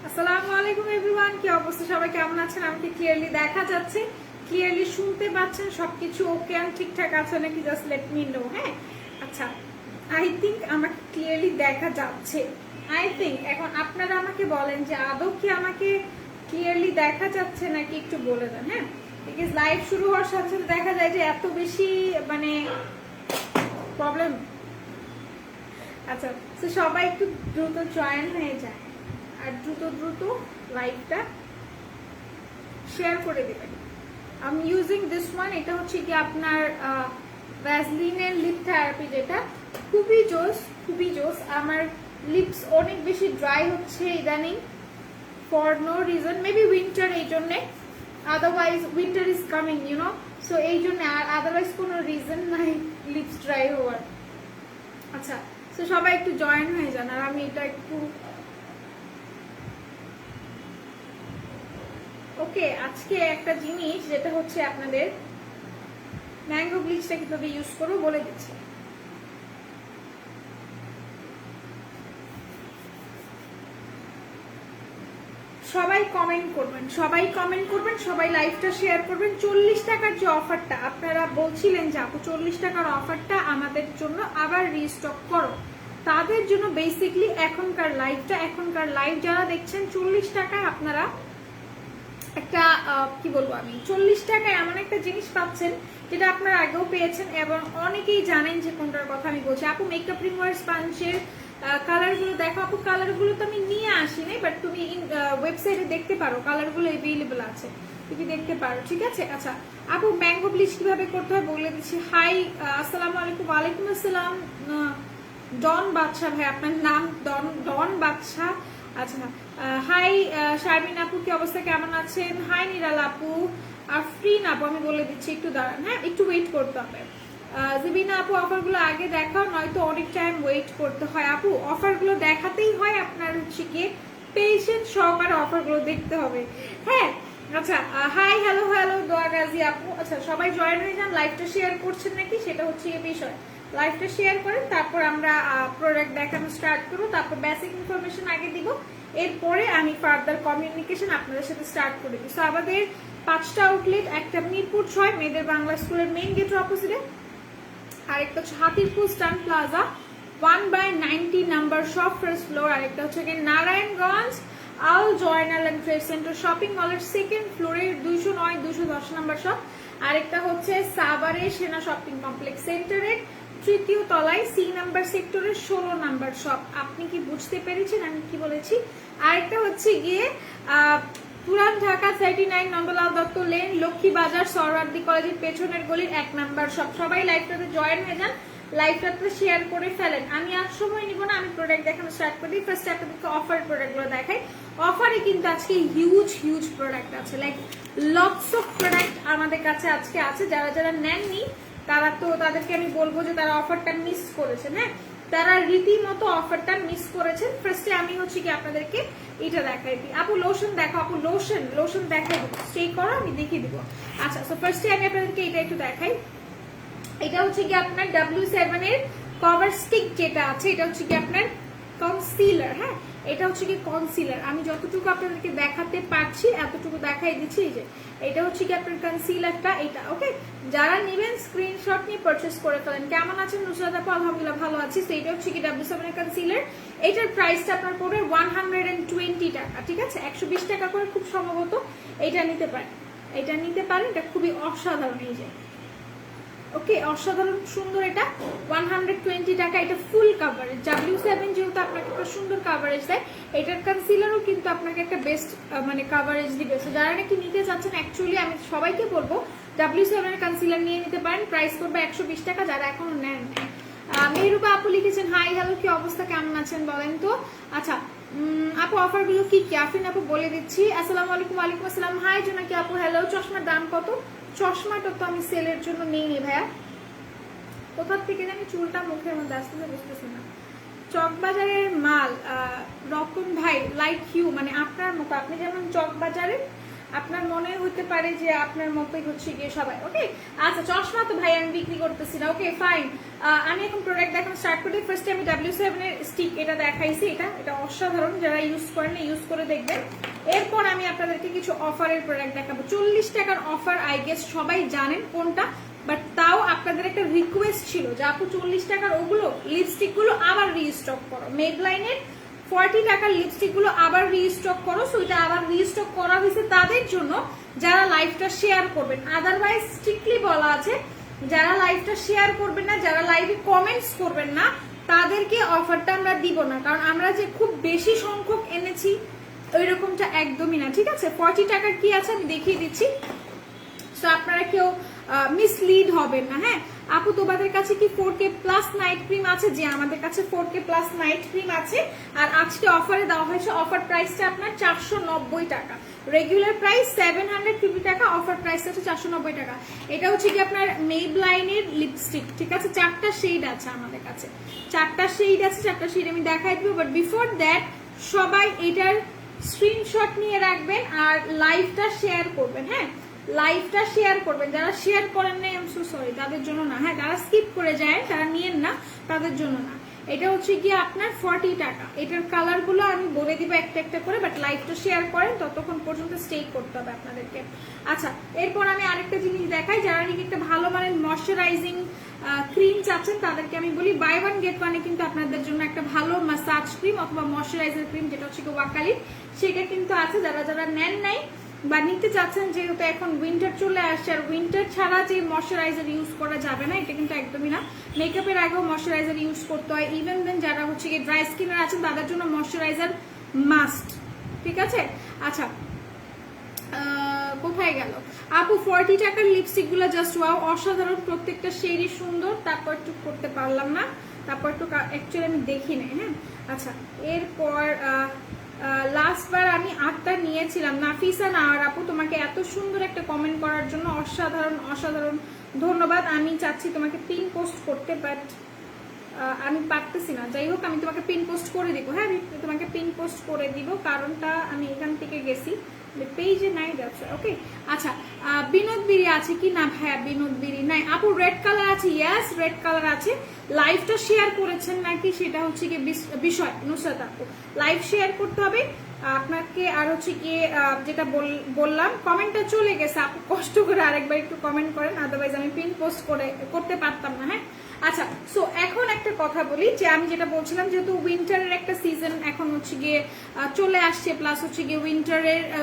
আসসালামু আলাইকুম এভরিওয়ান, কি অবস্থা? সবাই কেমন আছেন? আমাকে ক্লিয়ারলি দেখা যাচ্ছে, ক্লিয়ারলি শুনতে পাচ্ছেন? সবকিছু ওকে আর ঠিকঠাক আছে নাকি? Just let me no. হ্যাঁ, আচ্ছা, আই থিঙ্ক আমাকে ক্লিয়ারলি দেখা যাচ্ছে। আই থিঙ্ক এখন আপনারা আমাকে বলেন যে আদৌ কি আমাকে ক্লিয়ারলি দেখা যাচ্ছে নাকি, একটু বলে দেন। হ্যাঁ, বিকজ লাইভ শুরু হওয়ার সাথে সাথে দেখা যায় যে এত বেশি মানে প্রবলেম। আচ্ছা, তো সবাই একটু দ্রুত জয়েন হয়ে যায় আর দ্রুত দ্রুত লাইভটা শেয়ার করে দেবেন। আমি ইউজিং দিস ওয়ান, এটা হচ্ছে কি আপনার ভ্যাসলিনের লিপ থেরাপি, যেটা খুবই জোস, খুবই জোস। আমার লিপস অনেক বেশি ড্রাই হচ্ছে ইদানিং for no reason, maybe winter, এই জন্যে। Otherwise winter is coming, you know, so এই জন্য। আর আদারওয়াইজ কোনো রিজন নাই লিপস ড্রাই হওয়ার। আচ্ছা, তো সবাই একটু জয়েন হয়ে যান। আর আমি এটা একটু ওকে, আজকে একটা জিনিস যেটা হচ্ছে আপনাদের ম্যাঙ্গো ব্লিচটা কিভাবে ইউজ করবো বলে দিচ্ছি। সবাই কমেন্ট করবেন, সবাই কমেন্ট করবেন, সবাই লাইভটা শেয়ার করবেন। 40 টাকার যে অফারটা আপনারা বলছিলেন যে আপু 40 টাকার অফারটা আমাদের জন্য আবার রিস্টক করো, তাদের জন্য বেসিকলি এখনকার লাইভ যারা দেখছেন 40 টাকায় আপনারা একটা কি বলবো আমি, 40 টাকায় এমন একটা জিনিস পাচ্ছেন যেটা আপনারা আগেও পেয়েছেন এবং অনেকেই জানেন যে কোনটার কথা আমি বলছি। আপু মেকআপ রিমুভার স্পঞ্জের কালারগুলো দেখো। আপু কালারগুলো তো আমি নিয়ে আসিনি, বাট তুমি ওয়েবসাইটে দেখতে পারো, কালারগুলো অ্যাভেলেবল আছে, তুমি দেখতে পারো, ঠিক আছে। আচ্ছা আপু, ম্যাঙ্গো ব্লিচ কিভাবে করতে হয় বলে দিচ্ছি। হাই, আসসালামু আলাইকুম। ওয়ালাইকুম আসসালাম ডন বাদশা ভাই, আপনার নাম ডন বাদশা। আচ্ছা, হাই শারমিন আপু, কি অবস্থা, কেমন আছেন? হাই নিরাল আপু, আফরিন আপু, আমি বলে দিচ্ছি, একটু দাঁড়ান, হ্যাঁ, একটু ওয়েট করতে হবে। জিবিনা আপু, অফারগুলো আগে দেখাও, নয়তো অনেক টাইম ওয়েট করতে হয়। আপু অফারগুলো দেখাতেই হয়, আপনার হচ্ছে গিয়ে পেশেন্ট সহকারে অফারগুলো দেখতে হবে। হ্যাঁ, আচ্ছা, হাই হ্যালো হ্যালো দোয়া গাজী আপু। আচ্ছা, সবাই জয়েন হয়ে যান। লাইভটা শেয়ার করছেন নাকি সেটা হচ্ছে এই বিষয়। লাইভটা শেয়ার করেন, তারপর আমরা প্রোডাক্ট দেখানো স্টার্ট করবো, তারপর বেসিক ইনফরমেশন আগে দিব, এরপরে আমি ফার্দার কমিউনিকেশন আপনাদের সাথে স্টার্ট করে দিই। সো আমাদের 5টা আউটলেট, একটা মিরপুর 6 মেয়েদের বাংলা স্কুলের মেইন গেটের অপোজিটে, আরেকটা হচ্ছে Hatirpool Eastern plaza 1/90 number shop, first floor. আরেকটা হচ্ছে Narayanganj Al Joynal and trade centre shopping মলের সেকেন্ড ফ্লোরের 209 210 নাম্বার শপ। আরেকটা হচ্ছে সাভারে সেনা শপিং কমপ্লেক্স সেন্টারের তৃতীয় তলায় সি নাম্বার সেক্টরের 16 নাম্বার শপ। আপনি কি বুঝতে পেরেছেন আমি কি বলেছি? আরেকটা হচ্ছে গিয়ে পুরান ঢাকা 39 নন্দলাল দত্ত লেন, লক্ষ্মী বাজার, সরওয়ার্দী কলেজের পেছনের গলির 1 নাম্বার শপ। সবাই লাইভটাতে জয়েন হয়ে যান, লাইভটাতে শেয়ার করে ফেলেন। আমি আর সময় নিব না, আমি প্রোডাক্ট দেখানো স্টার্ট করে দিই। ফার্স্ট আপনাদেরকে অফার প্রোডাক্টগুলো দেখাই। অফারে কিন্তু আজকে হিউজ প্রোডাক্ট আছে, লাইক লটস অফ প্রোডাক্ট আমাদের কাছে আজকে আছে। যারা যারা নেননি তারা তো, তাদেরকে আমি বলবো যে তারা অফারটা মিস করেছেন। হ্যাঁ, তারা রীতিমতো অফারটা মিস করেছেন। ফার্স্টে আমি হচ্ছে কি আপনাদেরকে এটা দেখাই দিই। আপু লোশন দেখো, আপু লোশন দেখাই দিব, স্টে করো, আমি দেখিয়ে দিব। আচ্ছা, সো ফার্স্টে আমি আপনাদেরকে এটা একটু দেখাই। এটা হচ্ছে কি আপনার W7 এর কভার স্টিক যেটা আছে, এটা হচ্ছে কি আপনার কনসিলার। হ্যাঁ, এটা হচ্ছে কি কনসিলার। আমি যতটুকু আপনাদেরকে দেখাতে পারছি এতটুকু দেখাই দিচ্ছি। এই যে এটা হচ্ছে কি আপনার কনসিলারটা, এটা ওকে। যারা নেবেন স্ক্রিনশট নিয়ে পারচেজ করে ফেলেন। কেমন আছেন নুসরাত আপু? আলহামদুলিল্লাহ ভালো আছি। তো এটা হচ্ছে কি W7 এর কনসিলার। এটার প্রাইসটা আপনার পড়বে 120 টাকা, ঠিক আছে, 120 টাকা করে খুব সম্ভবত। এটা নিতে পারেন, এটা খুবই অসাধারণ। এই যে ওকে, অসাধারণ সুন্দর, এটা 120 টাকা। এটা ফুল কাভারেজ, W7 যেহেতু আপনাকে একটা সুন্দর কাভারেজ দেয়, এটার কনসিলারও কিন্তু আপনাকে একটা বেস্ট মানে কাভারেজ দিবে। সো যারা নাকি নিতে চাচ্ছেন, অ্যাকচুয়ালি আমি সবাইকে বলবো W7 এর কনসিলার নিয়ে নিতে পারেন। প্রাইস করবে 120 টাকা, যারা এখনো নেন। মেহরুবা আপু লিখেছেন হাই হ্যালো, কি অবস্থা, কেমন আছেন বলেন তো। আচ্ছা আপু, অফারগুলো কি কি আফরিন আপু বলে দিচ্ছি। আসসালামু আলাইকুম। ওয়ালাইকুম আসসালাম। হাই জোনাকি আপু, হ্যালো। চশমার দাম কত? চশমাটা তো আমি সেলের জন্য নেইনি ভাইয়া, কোথার থেকে জানি চুলটা মুখের মধ্যে আসতেছে, বুঝতেছি না। চকবাজারের মাল রতন ভাই, লাইক ইউ, মানে আপনার মতো, আপনি যেমন চকবাজারের আপনার মনে হতে পারে যে আপনার মতোই হচ্ছে গিয়ে সবাই। ওকে, আচ্ছা চশমা তো ভাই আমি বিক্রি করতেছি না। ওকে ফাইন, আমি এখন প্রোডাক্ট দেখানো স্টার্ট করি। ফার্স্টে আমি W7 এর স্টিক এটা দেখাইছি, এটা অসাধারণ, যারা ইউজ করেন ইউজ করে দেখবেন। এরপর আমি আপনাদেরকে কিছু অফারের প্রোডাক্ট দেখাবো। 40 টাকার অফার, আই গেস সবাই জানেন কোনটা, বাট তাও আপনাদের একটা রিকোয়েস্ট ছিল যে আপু 40 টাকার ওগুলো লিপস্টিক গুলো আবার রিস্টক করো, মেবলাইনের 40 টাকার লিপস্টিক গুলো আবার রিস্টক করো। সো এটা আবার রিস্টক করা হয়েছে তাদের জন্য যারা লাইভটা শেয়ার করবেন। আদারওয়াইজ স্ট্রিক্টলি বলা আছে যারা লাইভটা শেয়ার করবেন না, যারা লাইভে কমেন্টস করবেন না, তাদেরকে অফারটা আমরা দিব না, কারণ আমরা যে খুব বেশি সংখ্যক এনেছি ওইরকমটা একদমই না। ঠিক আছে, 40 টাকার কি আছে আমি দেখিয়ে দিচ্ছি, সো আপনারা কেউ মিসলিড হবেন না। হ্যাঁ আপু তোমাদের কাছে কি 4K প্লাস নাইট ক্রিম আছে? যে আমাদের কাছে 4K প্লাস নাইট ক্রিম আছে, আর আজকে অফারে দেওয়া হয়েছে। অফার প্রাইসটা আপনার 490 টাকা, রেগুলার প্রাইস 750 টাকা, অফার প্রাইস আছে 490 টাকা। এটা হচ্ছে কি আপনার মেবলাইনের লিপস্টিক। ঠিক আছে, 4টা শেড আছে আমাদের কাছে, 4টা শেড আছে, 4টা শেড আমি দেখাই দিব। বাট বিফোর দ্যাট সবাই এটার স্ক্রিনশট নিয়ে রাখবেন আর লাইভটা শেয়ার করবেন। হ্যাঁ লাইভটা শেয়ার করবেন, যারা শেয়ার করেন না আই এম সো সরি, তাদের জন্য না। হ্যাঁ যারা স্কিপ করে যায় তারা নিয়েন না, তাদের জন্য না। এটা হচ্ছে গিয়ে আপনার 40 টাকা। এটার কালার গুলো আমি বলে দিব একটা একটা করে, বাট লাইভটা শেয়ার করেন ততক্ষণ পর্যন্ত স্টে করতে হবে আপনাদেরকে। আচ্ছা এরপর আমি আরেকটা জিনিস দেখাই, যারা নাকি একটা ভালো মানের ময়শ্চারাইজিং ক্রিম চাচ্ছেন তাদেরকে আমি বলি বাই ওয়ান গেট ওয়ানে কিন্তু আপনাদের জন্য একটা ভালো মাসাজ ক্রিম অথবা ময়শ্চারাইজার ক্রিম যেটা হচ্ছে ওয়াকালির, সেটা কিন্তু আছে। যারা যারা নেন নাই বা নিতে চাচ্ছেন, যেহেতু এখন উইন্টার চলে আসছে, আর উইন্টার ছাড়া যে ময়শ্চারাইজার ইউজ করা যাবে না এটা কিন্তু একদমই না। মেকআপের আগেও ময়শ্চারাইজার ইউজ করতে হয়, ইভেন দেন যারা হচ্ছে গিয়ে ড্রাই স্কিনের আছেন তাদের জন্য ময়শ্চারাইজার মাস্ট। ঠিক আছে, আচ্ছা কোথায় গেল আপু? 40 টাকার লিপস্টিক গুলো জাস্ট ওয়াও, অসাধারণ, প্রত্যেকটা শেডই সুন্দর। তারপর একটু করতে পারলাম না, তারপর একটু অ্যাকচুয়ালি আমি দেখি নাই। হ্যাঁ আচ্ছা এরপর লাস্ট বার আমি 8টা নিয়েছিলাম। নাফিসা নাওয়ার আপু তোমাকে এত সুন্দর একটা কমেন্ট করার জন্য অসাধারণ অসাধারণ ধন্যবাদ। আমি চাচ্ছি তোমাকে পিন পোস্ট করতে, বাট আমি পারতেছি না। যাই হোক আমি তোমাকে পিন পোস্ট করে দিব। হ্যাঁ আমি তোমাকে পিন পোস্ট করে দিব, কারণটা আমি এখান থেকে গেছি পেজে নাই যাচ্ছে। ওকে আচ্ছা বিনোদ বিড়ি আছে কি না? ভাইয়া বিনোদ বিড়ি নাই। আপু রেড কালার আছে? ইয়েস রেড কালার আছে। লাইভটা শেয়ার করেছেন নাকি সেটা হচ্ছে কি বিষয়। নুসরাত আপু লাইভ শেয়ার করতে হবে আপনাকে, আর হচ্ছে গিয়ে যেটা বললাম কমেন্টটা চলে গেছে, আপু কষ্ট করে আরেকবার একটু কমেন্ট করেন, আদারওয়াইজ আমি পিন পোস্ট করতে পারতাম না। হ্যাঁ আচ্ছা সো এখন একটা কথা বলি, যে আমি যেটা বলছিলাম যেহেতু উইন্টারের একটা সিজন এখন হচ্ছে গিয়ে চলে আসছে, প্লাস হচ্ছে গিয়ে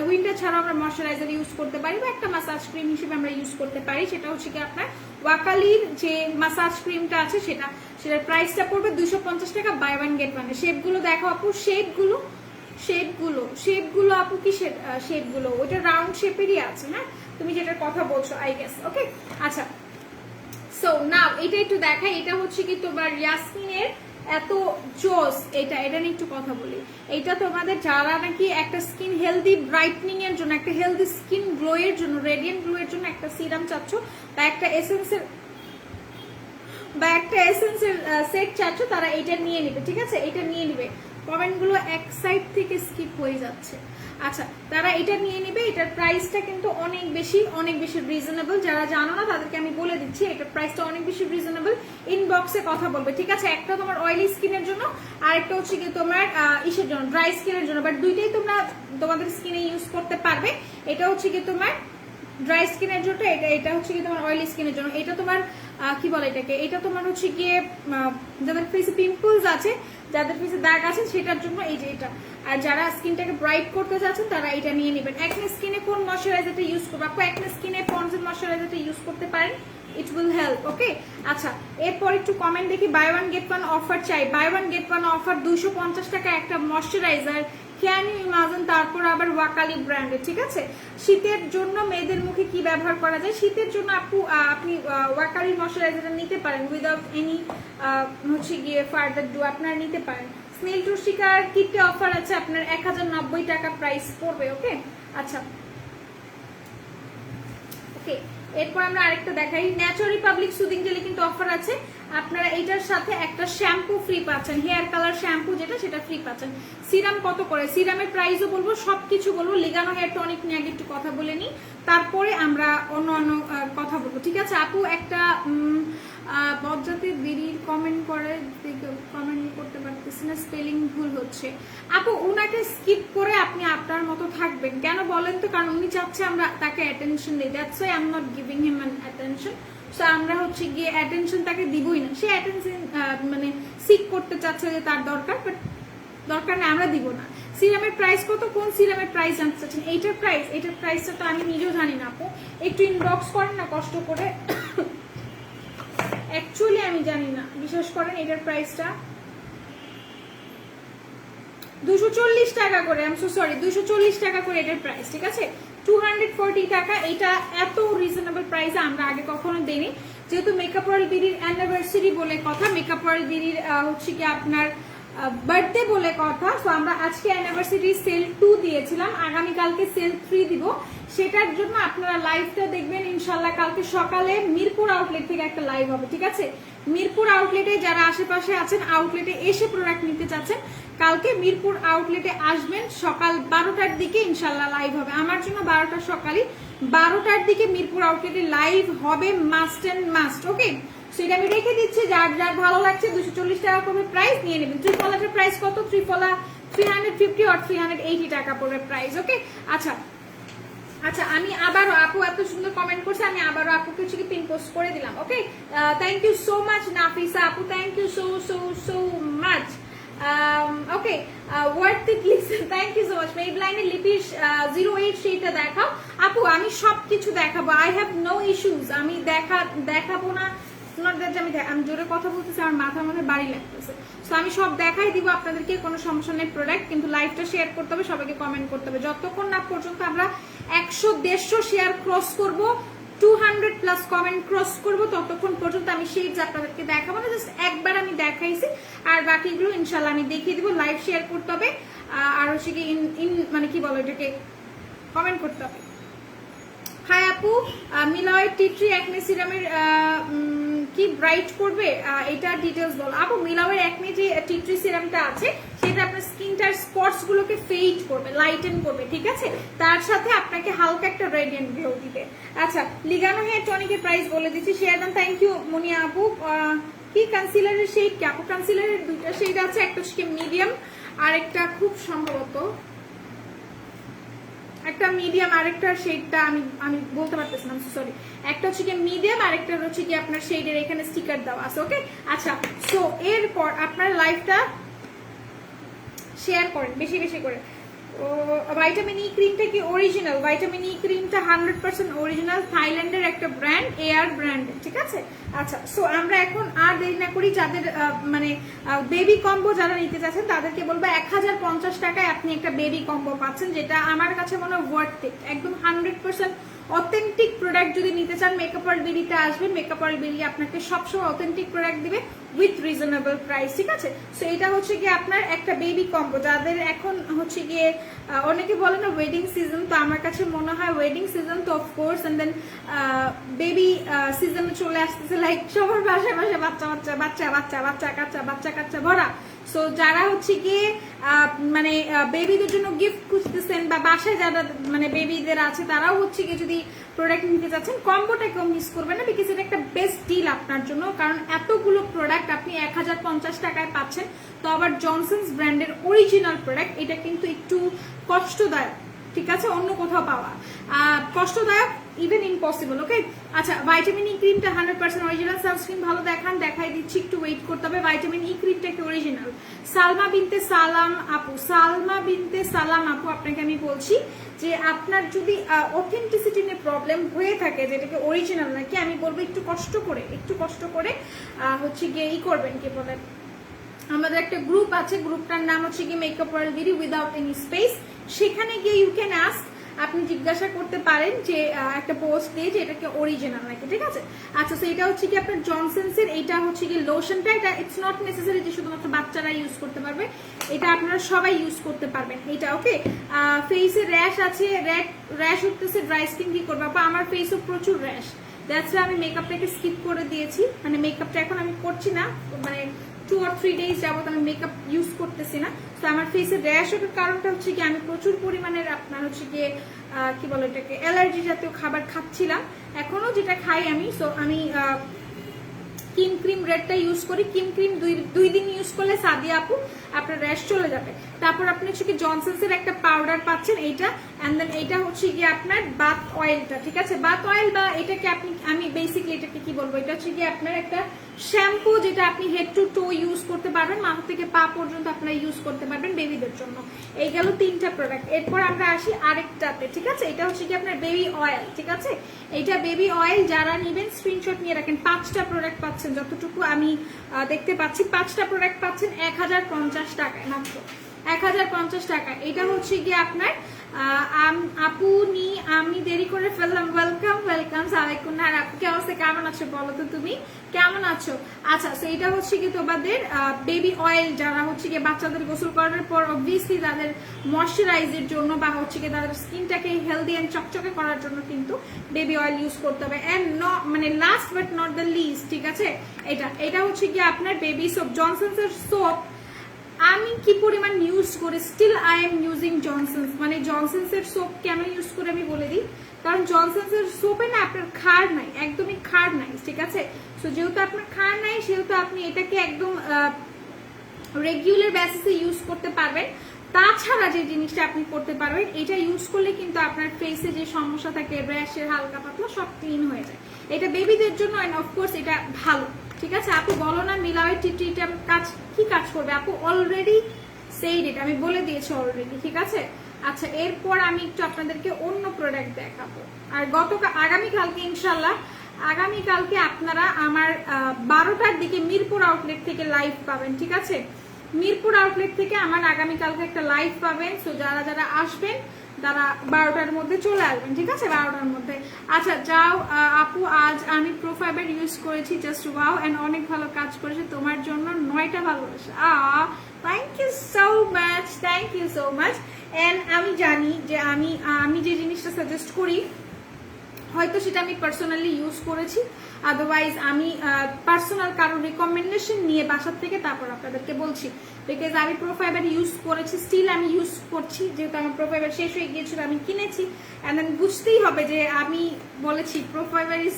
উইন্টার ছাড়াও আমরা ময়শ্চারাইজার ইউজ করতে পারি বা একটা মাসাজ ক্রিম হিসেবে আমরা ইউজ করতে পারি। সেটা হচ্ছে গিয়ে আপনার ওয়াকালির যে মাসাজ ক্রিমটা আছে সেটার প্রাইসটা পড়বে 250 টাকা, বাই ওয়ান গেট ওয়ান। শেপগুলো দেখো আপু, শেপগুলো আপু কি শেপগুলো ওইটা রাউন্ড শেপেরই আছে। হ্যাঁ তুমি যেটার কথা বলছো আই গেস। ওকে আচ্ছা সো নাও এটা একটু দেখাই, এটা হচ্ছে কি তোমার ইয়াসমিনের এত জোস। এটা নিয়ে একটু কথা বলি। এটা তোমাদের যারা নাকি একটা স্কিন হেলদি ব্রাইটনিং এর জন্য, একটা হেলদি স্কিন গ্লো এর জন্য, রেডিয়েন্ট গ্লো এর জন্য একটা সিরাম চাচ্ছ বা একটা এসেন্সের সেট চাচ্ছ, তারা এটা নিয়ে নিবে। ঠিক আছে এটা নিয়ে নিবে। কমেন্ট গুলো এক সাইড থেকে স্কিপ হয়ে যাচ্ছে। আচ্ছা তারা এটা নিয়ে নিবে। এটার প্রাইসটা কিন্তু অনেক বেশি রিজনেবল। যারা জানো না তাদেরকে আমি বলে দিচ্ছি, এটার প্রাইসটা অনেক বেশি রিজনেবল। ইনবক্সে কথা বলবে। ঠিক আছে একটা তোমার অয়েলি স্কিনের জন্য, আর একটা হচ্ছে কি তোমার ইসের জন্য, ড্রাই স্কিনের জন্য, বাট দুইটাই তোমরা তোমাদের স্কিনে ইউজ করতে পারবে। এটা হচ্ছে কি তোমার ড্রাই স্কিনের জন্য, এটা হচ্ছে কি তোমার অয়েলি স্কিনের জন্য। এটা তোমার কি বলে এটাকে, এটা তোমার হচ্ছে গিয়ে যাদের ফেসে পিম্পলস আছে, যাদের ফেসে দাগ আছে সেটার জন্য এই যে এটা। আর যারা স্কিনটাকে ব্রাইট করতে চাচ্ছেন তারা এটা নিয়ে নেবেন। একনে স্কিনে কোন ময়শ্চারাইজারটা ইউজ করবো? আপু একনে স্কিনে পন্ডসের ময়শ্চারাইজারটা ইউজ করতে পারেন, ইট উইল হেল্প। ওকে আচ্ছা এরপর একটু কমেন্ট দেখি। Buy one get one offer চাই, buy one get one offer 250 টাকা একটা ময়শ্চারাইজার, ক্যান ইউ ইমাজিন? তারপর আবার ওয়াকালি ব্র্যান্ডের। ঠিক আছে শীতের জন্য মেয়েদের মুখে কি ব্যবহার করা যায়, শীতের জন্য আপনি ওয়াকালি ময়শ্চারাইজার নিতে পারেন উইদাউট এনি হচ্ছে গিয়ে ফার্দার ডু আপনারা নিতে পারেন। স্নেল টুসিকার কিটে অফার আছে আপনার 1090 টাকা প্রাইস পড়বে। ওকে আচ্ছা ওকে এরপর আমরা আরেকটা দেখাই। ন্যাচারাল রিপাবলিক সুদিং জেলে কিন্তু অফার আছে আপনারা এটার সাথে একটা শ্যাম্পু ফ্রি পাচ্ছেন, হেয়ার কালার শ্যাম্পু যেটা সেটা ফ্রি পাচ্ছেন। সিরাম কত করে, সিরামের প্রাইসও বলবো, সবকিছু বলবো। লিগানো হেয়ার টনিক নিয়ে আগে একটু কথা বলে নিই, তারপরে আমরা অন্য অন্য কথা বলবো, ঠিক আছে? আপু একটা বজ্জাতির বিড়ির কমেন্ট করে, কমেন্ট করতে পারতেছি না, স্পেলিং ভুল হচ্ছে। আপু উনাকে স্কিপ করে আপনি আপনার মতো থাকবেন, কেন বলেন তো? কারণ উনি চাচ্ছে আমরা তাকে অ্যাটেনশন দিই, that's why I am not giving him an attention. So আমরা হচ্ছে গিয়ে অ্যাটেনশন তাকে দিবই না, সে অ্যাটেনশন মানে সিক করতে চাচ্ছে যে তার দরকার, বাট দরকার না, আমরা দিব না। সিরামের প্রাইস কত, কোন সিরামের প্রাইস জানতে চাচ্ছেন? এইটার প্রাইসটা তো আমি নিজেও জানি না আপু, একটু ইনবক্স করেন না কষ্ট করে। অ্যাকচুয়ালি আমি জানি না, বিশ্বাস করেন। এটার প্রাইসটা 240 টাকা করে, আই এম সো সরি, 240 টাকা করে এটার প্রাইস, ঠিক আছে? 240 টাকা। এটা এত রিজনেবল প্রাইসে আমরা আগে কখনো দেইনি, যেহেতু মেকআপ ওয়ার্ল্ড বিডির অ্যানিভার্সারি বলে কথা, মেকআপ ওয়ার্ল্ড বিডির হচ্ছে কি আপনার বার্থডে বলে কথা। তো আমরা আজকে অ্যানিভার্সারি সেল 2 দিয়েছিলাম, আগামীকালকে সেল 3 দিব। সেটার জন্য আপনারা লাইভটা দেখবেন ইনশাল্লাহ। কালকে সকালে মিরপুর আউটলেট থেকে একটা লাইভ হবে, ঠিক আছে? মিরপুর আউটলেটে যারা আশেপাশে আছেন, আউটলেটে এসে প্রোডাক্ট নিতে চাচ্ছেন, কালকে মিরপুর আউটলেটে আসবেন সকাল 12টার দিকে ইনশাল্লাহ লাইভ হবে। আমার জন্য 12টার সকালে 12টার দিকে মিরপুর আউটলেটে লাইভ হবে, মাস্ট এন্ড মাস্ট। ওকে, সেটা আমি রেখে দিচ্ছি, যার যার ভালো লাগছে 240 টাকা করে প্রাইস নিয়ে নেবেন। ত্রিফলাটার প্রাইস কত? ত্রিফলা 350 আর 380 টাকা পড়বে প্রাইস। ওকে, আচ্ছা আচ্ছা, আমি আবারও, আপু এত সুন্দর কমেন্ট করছে, আমি আবারও আপুকে হচ্ছে কি পিন পোস্ট করে দিলাম। Okay, thank you so much Nafisa আপু, thank you so so so much. Okay, worth it listen, thank you so much. মেবলাইনের লিপির 08 সেইটা দেখাও আপু, আমি সবকিছু দেখাবো, আই হ্যাভ নো ইস্যুস। আমি দেখাবো না, আমি জোরে কথা বলতেছি, আমার মাথার মধ্যে বাড়ি লাগতেছে। তো আমি সব দেখাই দিব আপনাদেরকে, কোনো সমস্যা নেই। প্রোডাক্ট কিন্তু লাইভটা শেয়ার করতে হবে, সবাইকে কমেন্ট করতে হবে। যতক্ষণ না পর্যন্ত আমরা 100-150 শেয়ার ক্রস করব, 200+ কমেন্ট ক্রস করব, ততক্ষণ পর্যন্ত আমি শেডস আপনাদেরকে দেখাবো না। জাস্ট একবার আমি দেখাইছি, আর বাকিগুলো ইনশাল্লাহ আমি দেখিয়ে দিব। লাইভ শেয়ার করতে হবে, আর হচ্ছে কি মানে কি বলো এটাকে, কমেন্ট করতে হবে। হাই আপু, মিলয়ের টি3 একনে সিরামের কি ব্রাইট করবে, এটা ডিটেলস বলো আপু। মিলয়ের একনে যে টি3 সিরামটা আছে, সেটা আপনার স্কিনটার স্পটস গুলোকে ফেড করবে, লাইটেন করবে, ঠিক আছে? তার সাথে আপনাকে হালকা একটা রেডিয়েন্ট গ্লো দিবে। আচ্ছা, লিগানো হেয়ার টনিকের প্রাইস বলে দিচ্ছি, শেয়ার দাম। থ্যাংক ইউ মুনিয়া আপু। কি কনসিলারের শেড কি আপু? কনসিলারের দুইটা শেড আছে, একটা হচ্ছে মিডিয়াম, আর একটা খুব সম্ভবত একটা মিডিয়াম, আরেকটা শেডটা আমি বলতে পারতেছি না, সরি। একটা হচ্ছে কি মিডিয়াম, আরেকটা হচ্ছে কি আপনার শেডের এখানে স্টিকার দেওয়া আছে। ওকে, আচ্ছা, সো এরপর আপনার লাইভটা শেয়ার করেন বেশি বেশি করে। ভাইটামিন ই ক্রিমটা কি অরিজিনাল? ভাইটামিন ই ক্রিমটা 100% অরিজিনাল, থাইল্যান্ডের একটা ব্র্যান্ড, এয়ার ব্র্যান্ড, ঠিক আছে? আচ্ছা, সো আমরা এখন আর দেরি না করি, যাদের মানে বেবি কম্বো যারা নিতে চাচ্ছেন তাদেরকে বলবো 1050 টাকায় আপনি একটা বেবি কম্বো পাচ্ছেন, যেটা আমার কাছে মনে হয় ওয়ার্থ ইট, একদম 100% অথেন্টিক প্রোডাক্ট। যদি নিতে চান মেকআপ ওয়ার্ল্ড বিডিতে আসবেন, মেকআপ ওয়ার্ল্ড বিডি আপনাকে সবসময় অথেন্টিক প্রোডাক্ট দিবে উইথ রিজনেবল প্রাইস, ঠিক আছে? সো এটা হচ্ছে গিয়ে আপনার একটা বেবি কম্বো, যাদের এখন হচ্ছে গিয়ে অনেকে বলে না ওয়েডিং সিজন, তো আমার কাছে মনে হয় ওয়েডিং সিজন তো of course, and then baby season চলে আসতেছে, লাইক সবার বাসায় বাসায় বাচ্চা বাচ্চা বাচ্চা বাচ্চা বাচ্চা কাচ্চা বাচ্চা কাচ্চা ভরা। সো যারা হচ্ছে গিয়ে মানে বেবিদের জন্য গিফট খুঁজতেছেন, বা বাসায় যারা মানে বেবিদের আছে, তারাও হচ্ছে গিয়ে যদি প্রোডাক্ট নিতে চাচ্ছেন, কম্বোটা কেউ মিস করবেন না, বিকজ এটা একটা বেস্ট ডিল আপনার জন্য। কারণ এতগুলো প্রোডাক্ট আপনি 1050 টাকায় পাচ্ছেন, তো আবার জনসন্স ব্র্যান্ডের অরিজিনাল প্রোডাক্ট, এটা কিন্তু একটু কষ্টদায়ক, ঠিক আছে? অন্য কোথাও পাওয়া কষ্টদায়ক, ইভেন ইম্পসিবল। ওকে, আচ্ছা, ভাইটামিন ই ক্রিমটা 100% অরিজিনাল। সানস্ক্রিন ভালো দেখাই দিচ্ছি, একটু ওয়েট করতে হবে। ভাইটামিন ই ক্রিমটা একটু অরিজিনাল। সালমা বিনতে সালাম আপু, সালমা বিনতে সালাম আপু, আপনাকে আমি বলছি যে আপনার যদি অথেন্টিসিটি নিয়ে প্রবলেম হয়ে থাকে, যেটাকে অরিজিনাল নাকি, আমি বলবো একটু কষ্ট করে হচ্ছে গিয়ে করবেন, কি বলেন, আমাদের একটা গ্রুপ আছে, গ্রুপটার নাম হচ্ছে কি makeup world BD without any space. সেখানে গিয়ে ইউ ক্যান আস্ক, আপনি জিজ্ঞাসা করতে পারেন যে একটা পোস্ট দিয়ে যে এটাকে অরিজিনাল নাকি, ঠিক আছে? আচ্ছা, তো এটা হচ্ছে কি আপনার জনসন্সের, এটা হচ্ছে কি লোশনটা, এটা ইটস নট নেসেসারি যে শুধুমাত্র বাচ্চারা ইউজ করতে পারবে, এটা আপনারা সবাই ইউজ করতে পারবেন এটা। ওকে, ফেসে র্যাশ আছে, র্যাশ উঠতেছে, ড্রাই স্কিন কি করবে আপা? আমার ফেসও প্রচুর র্যাশ, দ্যাটস আমি মেকআপটাকে স্কিপ করে দিয়েছি, মানে মেকআপটা এখন আমি করছি না, মানে 2 or 3 days যাবত আমি মেকআপ ইউজ করতেছি না। তো আমার ফেসে র্যাশ ওঠার কারণটা হচ্ছে কি আমি প্রচুর পরিমাণের আপনার হচ্ছে গিয়ে কি বলে এটাকে অ্যালার্জি জাতীয় খাবার খাচ্ছিলাম, এখনো যেটা খাই আমি। সো আমি কিম ক্রিম রেডটা ইউজ করি, কিম ক্রিম দুই দিন ইউজ করলে সাদিয়া আপু আপনার র্যাশ চলে যাবে। তারপর আপনি হচ্ছে কি জনসনসের একটা পাউডার পাচ্ছেন এইটা, এন্ড দেন এইটা হচ্ছে গিয়ে আপনার বাথ অয়েলটা, ঠিক আছে, বাথ অয়েল বা এটাকে আপনি আমি বেসিকলি এটাকে কি বলবো, এটা হচ্ছে গিয়ে আপনার একটা শ্যাম্পু যেটা আপনি হেড টু টো ইউজ করতে পারবেন, মাথা থেকে পা পর্যন্ত আপনারা ইউজ করতে পারবেন বেবিদের জন্য। এই গেল 3টা প্রোডাক্ট। এরপর আমরা আসি আরেকটাতে, ঠিক আছে, এটা হচ্ছে কি আপনার বেবি অয়েল, ঠিক আছে, এইটা বেবি অয়েল যারা নেবেন স্ক্রিনশট নিয়ে রাখেন। 5টা প্রোডাক্ট পাচ্ছেন, যতটুকু আমি দেখতে পাচ্ছি 5টা প্রোডাক্ট পাচ্ছেন 1050 টাকায়, মাত্র 1050 টাকা। এটা হচ্ছে গিয়ে আপনার আপু নি আমি দেরি করে ফেললাম, ওয়েলকাম ওয়েলকাম সালাইকুম। আর আপু কি অবস্থা, কেমন আছো বলো তো, তুমি কেমন আছো? আচ্ছা, তো এটা হচ্ছে কি তোমাদের বেবি অয়েল যারা হচ্ছে গিয়ে বাচ্চাদের গোসল করার পর অবভিয়াসলি তাদের ময়শ্চারাইজের জন্য বা হচ্ছে গিয়ে তাদের স্কিনটাকে হেলদি এন্ড চকচকে করার জন্য কিন্তু বেবি অয়েল ইউজ করতে হবে। এন্ড মানে last but not the least, ঠিক আছে, এটা হচ্ছে গিয়ে আপনার বেবি সোপ, জনসনসের সোপ। আমি কি পরিমাণ ইউজ করি, still I am using Johnson's. মানে জনসনসের সোপ কেন ইউজ করে আমি বলে দিই, কারণ জনসনসের সোপে না আপনার খার নাই, একদমই খার নাই, ঠিক আছে। সো যেহেতু আপনার খার নাই সেহেতু আপনি এটাকে একদম রেগুলার বেসিসে ইউজ করতে পারবেন। তাছাড়া যে জিনিসটা আপনি করতে পারবেন, এটা ইউজ করলে কিন্তু আপনার ফেসে যে সমস্যা থাকে র্যাশের হালকা পাতলা সব ক্লিন হয়ে যায়। এটা বেবিদের জন্য এন্ড অফকোর্স এটা ভালো, ঠিক আছে। আপু বলো না মিলাওয়ের টিটা কাজ কি কাজ করবে, আপু অলরেডি সেইড ইট, আমি বলে দিয়েছি অলরেডি, ঠিক আছে। আচ্ছা, এরপর আমি একটু আপনাদেরকে অন্য প্রোডাক্ট দেখাবো। আর আগামীকালকে ইনশাল্লাহ আগামীকালকে আপনারা আমার 12টার দিকে মিরপুর আউটলেট থেকে লাইভ পাবেন, ঠিক আছে। মিরপুর আউটলেট থেকে আমার আগামীকালকে একটা লাইভ পাবেন। সো যারা যারা আসবেন তারা 12টার মধ্যে চলে আসবেন, ঠিক আছে, 12টার মধ্যে। আচ্ছা যাও আপু, আজ আমি প্রোফাইবার ইউজ করেছি, জাস্ট ওয়াও এন্ড অনেক ভালো কাজ করেছে, তোমার জন্য 9টা ভালোবাসা। Thank you so much, thank you so much. And আমি জানি যে আমি যে জিনিসটা সাজেস্ট করি হয়তো সেটা আমি পার্সোনালি ইউজ করেছি, আদারওয়াইজ আমি পার্সোনাল কারো রিকমেন্ডেশন নিয়ে বাসার থেকে তারপর আপনাদেরকে বলছি, বিকজ আমি প্রোফাইবার ইউজ করেছি, স্টিল আমি ইউজ করছি, যেহেতু আমার প্রোফাইবার শেষ হয়ে গিয়েছিল আমি কিনেছি। অ্যান্ড দেন বুঝতেই হবে যে আমি বলেছি প্রোফাইবার is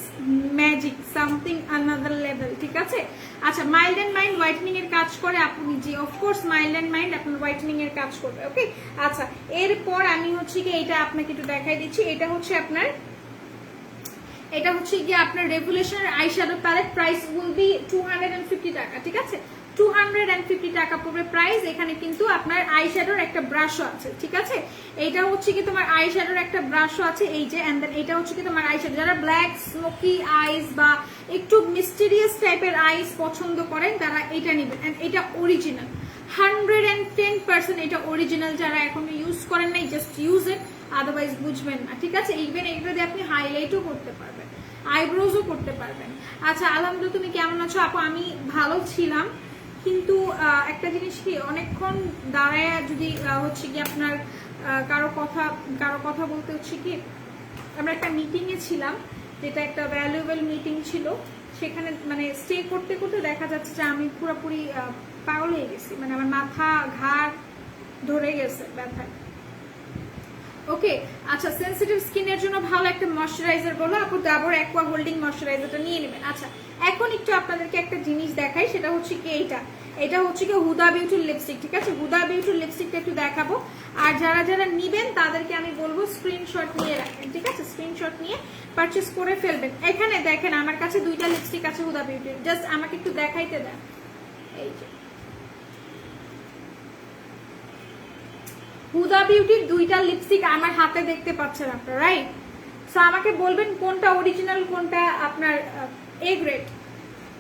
magic, something another level, ঠিক আছে। আচ্ছা, মাইল্ড অ্যান্ড মাইন্ড হোয়াইটেনিং এর কাজ করে আপনি, জি অফকোর্স মাইল্ড অ্যান্ড মাইন্ড আপনার হোয়াইটেনিং এর কাজ করবে, ওকে। আচ্ছা, এরপর আমি হচ্ছে কি এটা আপনাকে একটু দেখাই দিচ্ছি। এটা হচ্ছে গিয়ে আপনার রেভুলেশনের eyeshadow palette, price will be 250 টাকা, ঠিক আছে, 250 টাকা পড়বে প্রাইস। এখানে কিন্তু আপনার আইশ্যাডোর একটা ব্রাশও আছে, ঠিক আছে। এইটা হচ্ছে কি তোমার আইশ্যাডোর একটা ব্রাশও আছে, এই যে, এন্ড দেন এটা হচ্ছে কি তোমার আইশ্যাডো। যারা ব্ল্যাক স্মোকি আইস বা একটু মিস্টিরিয়াস টাইপের আইস পছন্দ করেন তারা এটা নেবেন। এন্ড এটা অরিজিনাল 110%, এটা অরিজিনাল। যারা এখনো ইউজ করেন নাই জাস্ট ইউজ ইট, আদারওয়াইজ বুঝবেন না, ঠিক আছে। ইভেন এগুলো দিয়ে আপনি হাইলাইটও করতে পারবেন, আইব্রোজও করতে পারবেন। আচ্ছা, আলহামদুলিল্লাহ, তুমি কেমন আছো আপু? আমি ভালো ছিলাম, কিন্তু একটা জিনিস কি, অনেকক্ষণ দাঁড়ায় যদি হচ্ছে কি আপনার কারো কথা বলতে হচ্ছে কি, আমরা একটা মিটিংয়ে ছিলাম, যেটা একটা ভ্যালুয়েবল মিটিং ছিল, সেখানে মানে স্টে করতে করতে দেখা যাচ্ছে যে আমি পুরোপুরি পাগল হয়ে গেছি, মানে আমার মাথা ঘাড় ধরে গেছে ব্যথায়। ওকে, আচ্ছা, সেনসিটিভ স্কিনের জন্য ভালো একটা ময়শ্চারাইজার বলো আপু, ডাবর অ্যাকোয়া হোল্ডিং ময়শ্চারাইজারটা নিয়ে নেবেন। আচ্ছা, এখন একটু আপনাদেরকে একটা জিনিস দেখাই, সেটা হচ্ছে কি এটা হচ্ছে কি হুদা বিউটির লিপস্টিক, ঠিক আছে। হুদা বিউটির লিপস্টিকটা একটু দেখাবো, আর যারা যারা নিবেন তাদেরকে আমি বলবো স্ক্রিনশট নিয়ে রাখেন, ঠিক আছে, স্ক্রিনশট নিয়ে পারচেস করে ফেলবেন। এখানে দেখেন আমার কাছে 2টা লিপস্টিক আছে হুদা বিউটির, জাস্ট আমাকে একটু দেখাইতে দেন। এই যে হুদা বিউটির 2টা লিপস্টিক আমার হাতে দেখতে পাচ্ছেন আপনারা, রাইট। সো আমাকে বলবেন কোনটা অরিজিনাল, কোনটা আপনার এ গ্রেড,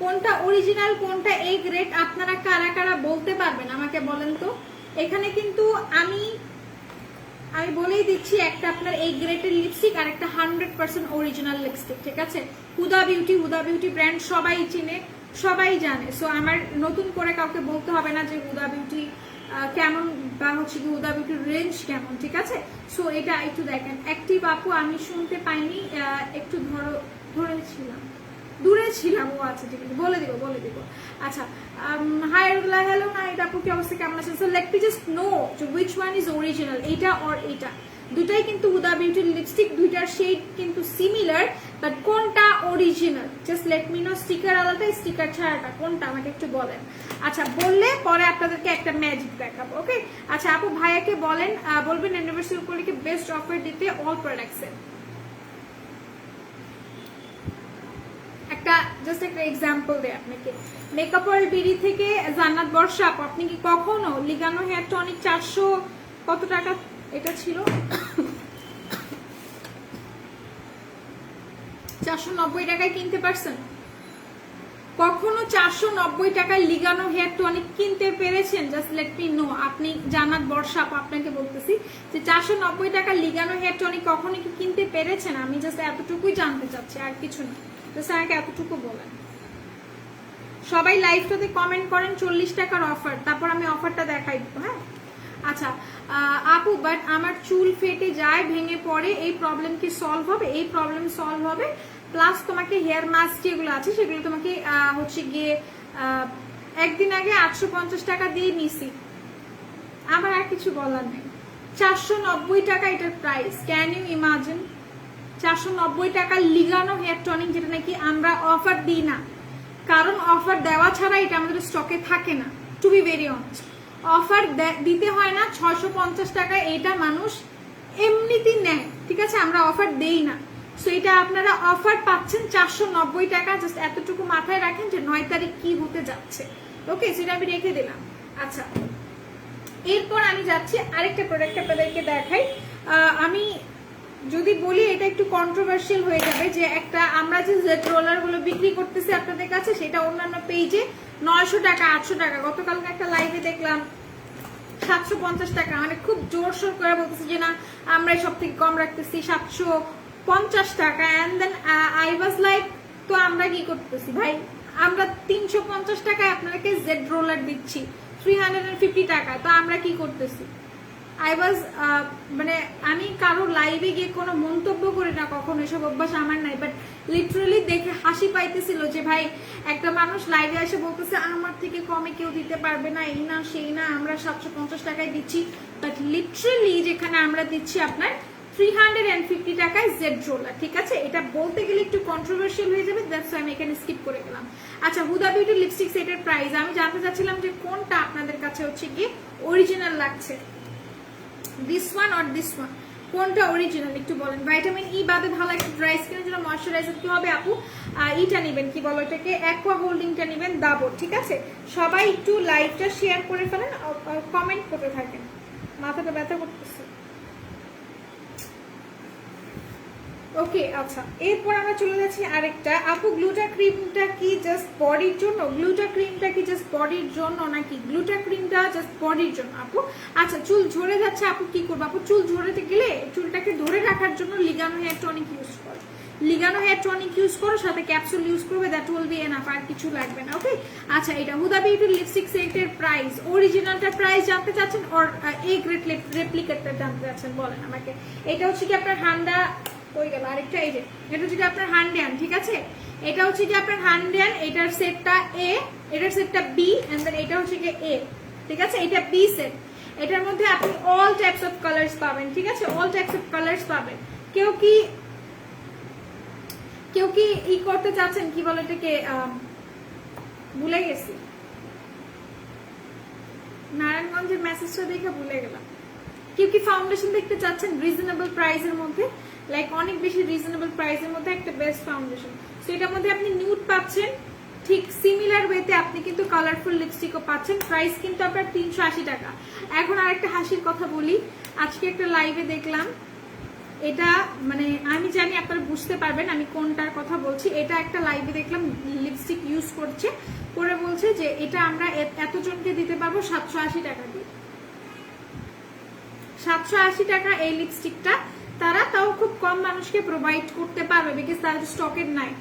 কোনটা অরিজিনাল কোনটা এ গ্রেড, আপনারা কারা কারা বলতে পারবেন আমাকে বলেন তো। এখানে কিন্তু আমি বলেই দিচ্ছি, একটা আপনার এই গ্রেডের লিপস্টিক আর একটা 100% অরিজিনাল লিপস্টিক, ঠিক আছে। হুদা বিউটি ব্র্যান্ড সবাই চিনে, সবাই জানে। সো আমার নতুন করে কাউকে বলতে হবে না যে হুদা বিউটি কেমন বা হচ্ছে কি হুদা বিউটির রেঞ্জ কেমন, ঠিক আছে। সো এটা একটু দেখেন। অ্যাক্টিভ আপু আমি শুনতে পাইনি, একটু ধরো ধরেছিলাম, দূরে ছিলাম। ও আচ্ছা ঠিক আছে, বলে দিব। আচ্ছা, হাই হ্যালো নাইট আপু, কি অবস্থা, কেমন আছেন? So let me just know which one is original, এইটা অর এইটা। দুটাই কিন্তু হুদা বিউটির লিপস্টিক, দুইটার শেড কিন্তু সিমিলার, বাট কোনটা original just let me no. Sticker আলাদা, স্টিকার ছাড়াটা কোনটা আমাকে একটু বলেন। আচ্ছা, বললে পরে আপনাদেরকে একটা ম্যাজিক দেখাবো। ওকে, আচ্ছা আপু ভাইয়াকে বলবেন অ্যানিভার্সারি উপলক্ষে বেস্ট অফার দিতে অল প্রোডাক্টসে। জাস্ট একটা এক্সাম্পল দেয় আপনাকে। মেকআপ ওয়ার্ল্ড বিডি থেকে জান্নাত বর্ষা আপু, আপনি কি কখনো লিগানো হেয়ার টনিক 400 কত টাকা এটা ছিল 490 টাকায় কিনতে পারছেন? কখনো 490 টাকায় লিগানো হেয়ার টনিক কিনতে পেরেছেন? Just let me no. আপনি জান্নাত বর্ষা আপু, আপনাকে বলতেছি যে 490 টাকা লিগানো হেয়ার টনিক কখনো কি কিনতে পেরেছেন? আমি জাস্ট এতটুকুই জানতে চাচ্ছি, আর কিছু না। আমাকে এতটুকু বলেন। সবাই লাইভটাতে কমেন্ট করেন 40 টাকার অফার, তারপর আমি অফারটা দেখাই দিব। হ্যাঁ আচ্ছা আপু, বাট আমার চুল ফেটে যায়, ভেঙে পড়ে, এই প্রবলেম কি সলভ হবে? এই প্রবলেম সলভ হবে, প্লাস তোমাকে হেয়ার মাস্ক যেগুলো আছে সেগুলো তোমাকে হচ্ছে গিয়ে একদিন আগে 850 টাকা দিয়ে নিছি, আমার আর কিছু বলার নেই। 490 টাকা এটার প্রাইস, ক্যান ইউ ইমাজিন? 490 টাকা লিগানো হেয়ার টনিক, যেটা নাকি আমরা অফার দিই না, কারণ অফার দেওয়া ছাড়া এটা আমাদের স্টকে থাকে না। To be very honest, offer দিতে হয় না। 650 টাকা এটা মানুষ এমনিতেই নেয়, ঠিক আছে, আমরা অফার দেই না। সো এটা আপনারা অফার পাচ্ছেন 490 টাকা। জাস্ট এতটুকু মাথায় রাখেন যে 9 তারিখ কি হতে যাচ্ছে। ওকে, সেটা আমি রেখে দিলাম। আচ্ছা, এরপর আমি যাচ্ছি আরেকটা প্রোডাক্ট আপনাদেরকে দেখাই। আমি যদি বলি এটা একটু কন্ট্রোভার্সিয়াল হয়ে যাবে, যে একটা আমরা যে জেড রোলার গুলো বিক্রি করতেছি আপনাদের কাছে, সেটা অন্যান্য পেজে 900 টাকা 800 টাকা। গতকালকে একটা লাইভে দেখলাম 750 টাকা, মানে খুব জোরসোর করে বলতেছি যে না আমরা সব থেকে কম রাখতেছি 750 টাকা। And then I was like, তো আমরা কি করতেছি ভাই? আমরা 350 টাকায় আপনাদেরকে জেড রোলার দিচ্ছি 350 টাকা, তো আমরা কি করতেছি? আই ওয়াজ মানে আমি কারো লাইভে গিয়ে কোনো মন্তব্য করি না কখনো, এসব অভ্যাস আমার নাই, বাট লিটারালি দেখে হাসি পাইতেছিল যে ভাই একটা মানুষ লাইভে এসে বলতেছে আমার থেকে কমে কেউ দিতে পারবে না, এই না সেই না, আমরা 750 টাকায় দিচ্ছি। বাট লিটারালি যেখানে আমরা দিচ্ছি আপনার 350 টাকায় জেড রোলার, ঠিক আছে? এটা বলতে গেলে একটু কন্ট্রোভার্সিয়াল হয়ে যাবে, দ্যাটস ওয়াই আমি এখানে স্কিপ করে গেলাম। আচ্ছা, হুদা বিউটি লিপস্টিক সেটের প্রাইস আমি জানতে চাচ্ছিলাম যে কোনটা আপনাদের কাছে হচ্ছে কি অরিজিনাল লাগছে, this one or this one, কোনটা অরিজিনাল একটু বলেন। ভিটামিন ই বাদে ভালো একটা ড্রাই স্কিনের জন্য ময়শ্চারাইজার কি হবে আপু? ইটা নেবেন, কি বলো এটাকে, অ্যাকোয়া হোল্ডিংটা নেবেন, ডাবর, ঠিক আছে? সবাই একটু লাইভটা শেয়ার করে ফেলেন, কমেন্ট করতে থাকেন, মাথাটা ব্যথা করতেছে। ওকে, আচ্ছা, এরপর আমরা চলে যাচ্ছি আরেকটা। আপু গ্লুটা ক্রিমটা কি জাস্ট বডির জন্য? গ্লুটা ক্রিমটা কি জাস্ট বডির জন্য নাকি গ্লুটা ক্রিমটা জাস্ট বডির জন্য আপু? আচ্ছা, চুল ঝরে যাচ্ছে আপু, কি করবো আপু? চুল ঝরেতে গেলে চুলটাকে ধরে রাখার জন্য লিগানো হেয়ার টনিক ইউজ করো, লিগানো হেয়ার টনিক ইউজ করো, সাথে ক্যাপসুল ইউজ করবে, দ্যাট উইল বি এনাফ, আর কিছু লাগবে না। ওকে, আচ্ছা, এটা হুদা বিউটির লিপস্টিক সেটের প্রাইস, অরিজিনালটার প্রাইস জানতে চাচ্ছেন অর এ গ্রেড রেপ্লিকেটটা জানতে চাচ্ছেন? বলেন আমাকে। এটা হচ্ছে কি আপনার হান্ডা হয়ে গেল, আরেকটা এই যে এটা হচ্ছে কি আপনার হান্ডিয়ান, ঠিক আছে? এটা হচ্ছে কি আপনার হান্ডিয়ান, এটার সেটটা এ, এটার সেটটা বি, এন্ড দেন এটা হচ্ছে কি এ, ঠিক আছে? এটা বি সেট। এটার মধ্যে আপনি অল টাইপস অফ কালার্স পাবেন, ঠিক আছে? অল টাইপস অফ কালার্স পাবেন। কেউ কি ই করতে চাচ্ছেন, কি বলে এটাকে, ভুলে গেছি, নারায়ণগঞ্জের মেসেজটা দেখে ভুলে গেলাম। কেউ কি ফাউন্ডেশন দেখতে চাচ্ছেন রিজনেবল প্রাইসের মধ্যে, লাইক অনেক বেশি রিজনেবল প্রাইসের মধ্যে একটা বেস্ট ফাউন্ডেশন? সো এটার মধ্যে আপনি নিউড পাচ্ছেন, ঠিক সিমিলার ওয়েতে আপনি কিন্তু কালারফুল লিপস্টিকও পাচ্ছেন। প্রাইস কিন্তু আপনার 380 টাকা। এখন আরেকটা হাসির কথা বলি, আজকে একটা লাইভে দেখলাম, এটা মানে আমি জানি আপনারা বুঝতে পারবেন আমি কোনটার কথা বলছি। এটা একটা লাইভে দেখলাম লিপস্টিক ইউজ করছে, করে বলছে যে এটা আমরা এতজনকে দিতে পারবো 780 টাকা দিয়ে। 780 টাকা এই লিপস্টিকটা তারা তাও খুব কম মানুষকে প্রোভাইড করতে পারবে, বিকজ তাদের স্টকের নাই।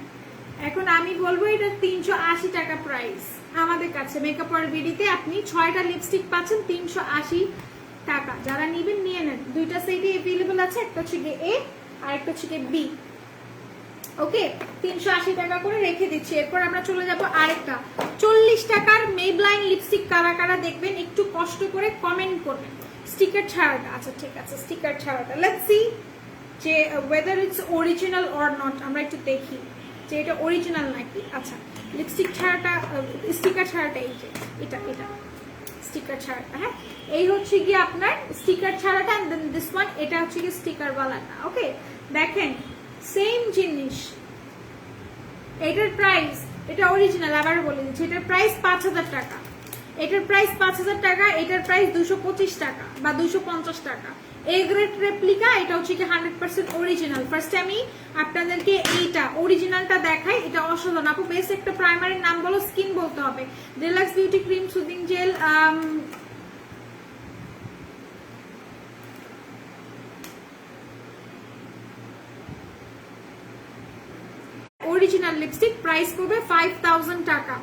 এখন আমি বলবো এটা 380 টাকা প্রাইস আমাদের কাছে। মেকআপ ওয়ার্ল্ড বিডিতে আপনি 6টা লিপস্টিক পাচ্ছেন 380 টাকা। যারা নিবেন নিয়ে নেন, দুইটা সাইডে অ্যাভেলেবল আছে, একটা হচ্ছে গিয়ে এ আর একটা হচ্ছে গিয়ে বি। ওকে 380 টাকা করে রেখে দিচ্ছি। এরপর আমরা চলে যাব আরেকটা 40 টাকার মেবলাইন লিপস্টিক। কারা কারা দেখবেন একটু কষ্ট করে কমেন্ট করবেন। স্টিকার ছাড়াটা, আচ্ছা ঠিক আছে, স্টিকার ছাড়াটা লেটস সি যে whether it's original or not. আমরা একটু দেখি যে এটা অরিজিনাল নাকি। আচ্ছা লিপস্টিক ছাড়াটা, স্টিকার ছাড়াটা, এই যে এটা এটা স্টিকার ছাড়াটা। হ্যাঁ এই হচ্ছে গিয়ে আপনার স্টিকার ছাড়াটা, এন্ড দেন দিস ওয়ান এটা হচ্ছে গিয়ে স্টিকার ওয়ালাটা। ওকে দেখেন সেম জিনিস, এটার প্রাইস, এটা অরিজিনাল আবার বলে দিচ্ছি, এটার প্রাইস 5000 টাকা, এটার প্রাইস 5000 টাকা, এটার প্রাইস 225 টাকা বা 250 টাকা। এ গ্রেড রেপ্লিকা, এটা হচ্ছে কি 100% অরিজিনাল। ফার্স্টে আমি আপনাদেরকে এইটা অরিজিনালটা দেখাই, এটা অসাধারণ। আপু বেস্ট একটা প্রাইমারের নাম বলো, স্কিন বলতে হবে। Relax beauty cream soothing jail, original lipstick, price পড়বে 5000 টাকা।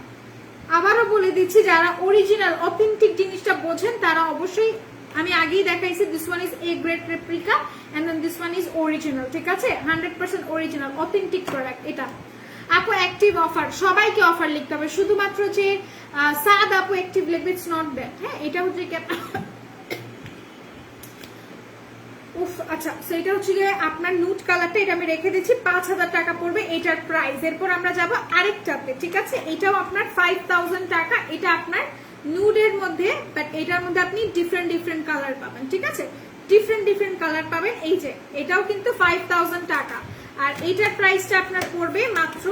আবারও বলে দিচ্ছি যারা অরিজিনাল অথেন্টিক জিনিসটা বোঝেন তারা অবশ্যই, আমি আগেই দেখাইছি this one is A grade replica and then this one is original, ঠিক আছে 100% অরিজিনাল অথেন্টিক প্রোডাক্ট এটা। আপু অ্যাক্টিভ অফার, সবাইকে অফার লিখতে হবে, শুধুমাত্র যে সাদ আপু অ্যাক্টিভ লিখবে ইটস নট দ্যাট। হ্যাঁ এটা হচ্ছে উফ আচ্ছা সেটা হচ্ছে গিয়ে আপনার নুট কালারটা, এটা আমি রেখে দিচ্ছি 5000 টাকা পড়বে এটার প্রাইস। এরপর আমরা যাব আরেকটাতে, ঠিক আছে এটাও আপনার 5000 টাকা, এটা আপনার নুডের মধ্যে, বাট এটার মধ্যে আপনি ডিফারেন্ট ডিফারেন্ট কালার পাবেন, ঠিক আছে ডিফারেন্ট ডিফারেন্ট কালার পাবেন। এই যে এটাও কিন্তু 5000 টাকা, আর এটার প্রাইসটা আপনার পড়বে মাত্র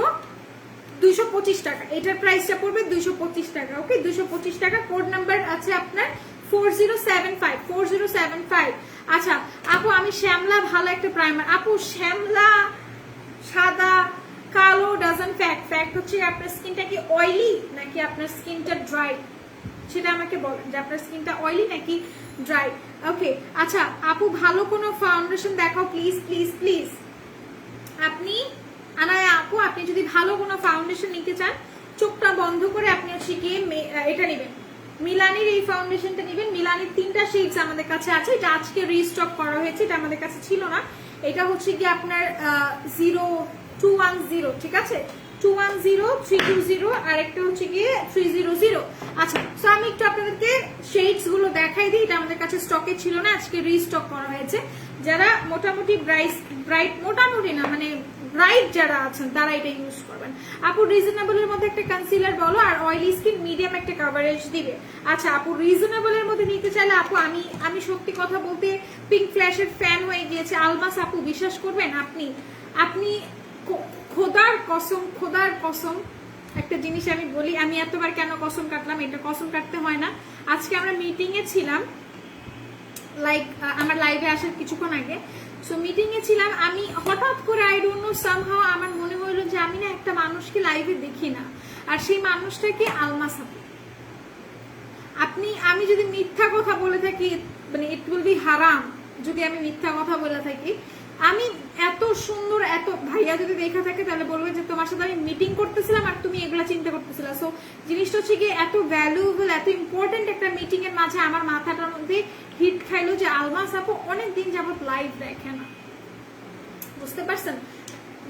225 টাকা, এটার প্রাইসটা পড়বে 225 টাকা। ওকে 225 টাকা। কোড নাম্বার আছে আপনার 4075। আচ্ছা আপু আমি শ্যামলা ভালো একটা প্রাইমার। আপু শ্যামলা সাদা কালো ডাজন্ট ফ্যাক্ট, ফ্যাক্ট হচ্ছে আপনার স্কিনটা কি অয়েলি নাকি আপনার স্কিনটা ড্রাই, সেটা আমাকে বলেন যে আপনার স্কিনটা অয়েলি নাকি ড্রাই। ওকে আচ্ছা আপু ভালো কোনো ফাউন্ডেশন দেখাও প্লিজ প্লিজ প্লিজ। আপনি আনায়া আপু আপনি যদি ভালো কোনো ফাউন্ডেশন নিতে চান চোখটা বন্ধ করে আপনি হচ্ছে গিয়ে এটা নেবেন, মিলানির এই ফাউন্ডেশনটা নেবেন। মিলানির 3টা শেডস আমাদের কাছে আছে, এটা আজকে রিস্টক করা হয়েছে, এটা আমাদের কাছে ছিল না। এটা হচ্ছে কি আপনার 0210, ঠিক আছে 210, 320 আর একটা হচ্ছে গিয়ে 300। আচ্ছা সো আমি একটু আপনাদেরকে শেডস গুলো দেখাই দিই, এটা আমাদের কাছে স্টকে ছিল না, আজকে রিস্টক করা হয়েছে। যারা মোটামুটি ব্রাইট, মোটামুটি না মানে ব্রাইট যারা আছেন তারা এটা ইউজ করবেন। আপু রিজনেবল এর মধ্যে একটা কনসিলার বলো, আর অয়েলি স্কিন মিডিয়াম একটা কভারেজ দিবে। আচ্ছা আপু রিজনেবল এর মধ্যে নিতে চাইলে আপু আমি সত্যি কথা বলতে পিঙ্ক ফ্ল্যাশের ফ্যান হয়ে গিয়েছে আলমাস আপু, বিশ্বাস করবেন আপনি খোদার কসম একটা জিনিস আমি বলি, আমি এতবার কেন কসম কাটলাম, এটা কসম কাটতে হয় না। আজকে আমরা মিটিং এ ছিলাম, লাইক আমার লাইভে আসার কিছুক্ষণ আগে, সো মিটিং এ ছিলাম, আমি হঠাৎ করে আই ডোন্ট নো সামহাউ আমার মনে হলো যে আমি না একটা মানুষকে লাইভে দেখি না, আর সেই মানুষটাকে আলমাস আপু। আমি যদি মিথ্যা কথা বলে থাকি মানে ইট উইল বি হারাম যদি আমি মিথ্যা কথা বলে থাকি। আমি এত সুন্দর, এত ভাইয়া যদি দেখা থাকে তাহলে বলবে যে তোমার সাথে আমি মিটিং করতেছিলাম আর তুমি এগুলা চিন্তা করতেছিলা। সো জিনিসটা হচ্ছে গিয়ে এত ভ্যালুয়েবল, এত ইম্পর্টেন্ট একটা মিটিং এর মাঝে আমার মাথাটার মধ্যে হিট খাইলো যে আলমাস আপু অনেকদিন যাবত লাইভ দেখে না, বুঝতে পারছেন?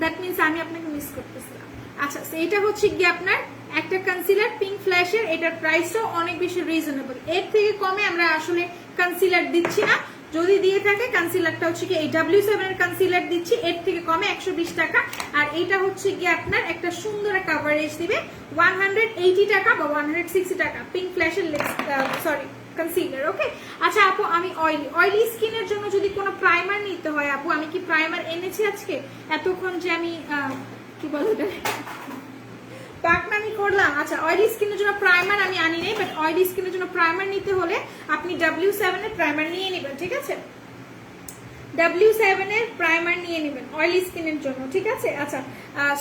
দ্যাট মিনস আমি আপনাকে মিস করতেছিলাম। আচ্ছা এটা হচ্ছে গিয়ে আপনার একটা কনসিলার পিঙ্ক ফ্ল্যাশের, এটার প্রাইসও অনেক বেশি রিজনেবল, এর থেকে কমে আমরা আসলে কনসিলার দিচ্ছি না। যদি দিয়ে থাকে কনসিলারটা হচ্ছে কি এই W7 এর কনসিলার দিচ্ছি, এর থেকে কমে 120 টাকা। আর এটা হচ্ছে গিয়ে আপনার একটা সুন্দর কভারেজ দিবে 180 টাকা বা 160 টাকা, পিঙ্ক ফ্ল্যাশের সরি কনসিলার। ওকে আচ্ছা আপু আমি অয়েলি স্কিনের জন্য যদি কোনো প্রাইমার নিতে হয় আপু, আমি কি প্রাইমার এনেছি আজকে এতক্ষণ যে আমি কি বলবো পাকনামি করলাম? আচ্ছা অয়েলি স্কিনের জন্য প্রাইমার আমি আনি নাই, বাট অয়েলি স্কিনের জন্য প্রাইমার নিতে হলে আপনি W7 এর প্রাইমার নিয়ে নেবেন, ঠিক আছে W7 এর প্রাইমার নিয়ে নেবেন অয়েলি স্কিনের জন্য, ঠিক আছে। আচ্ছা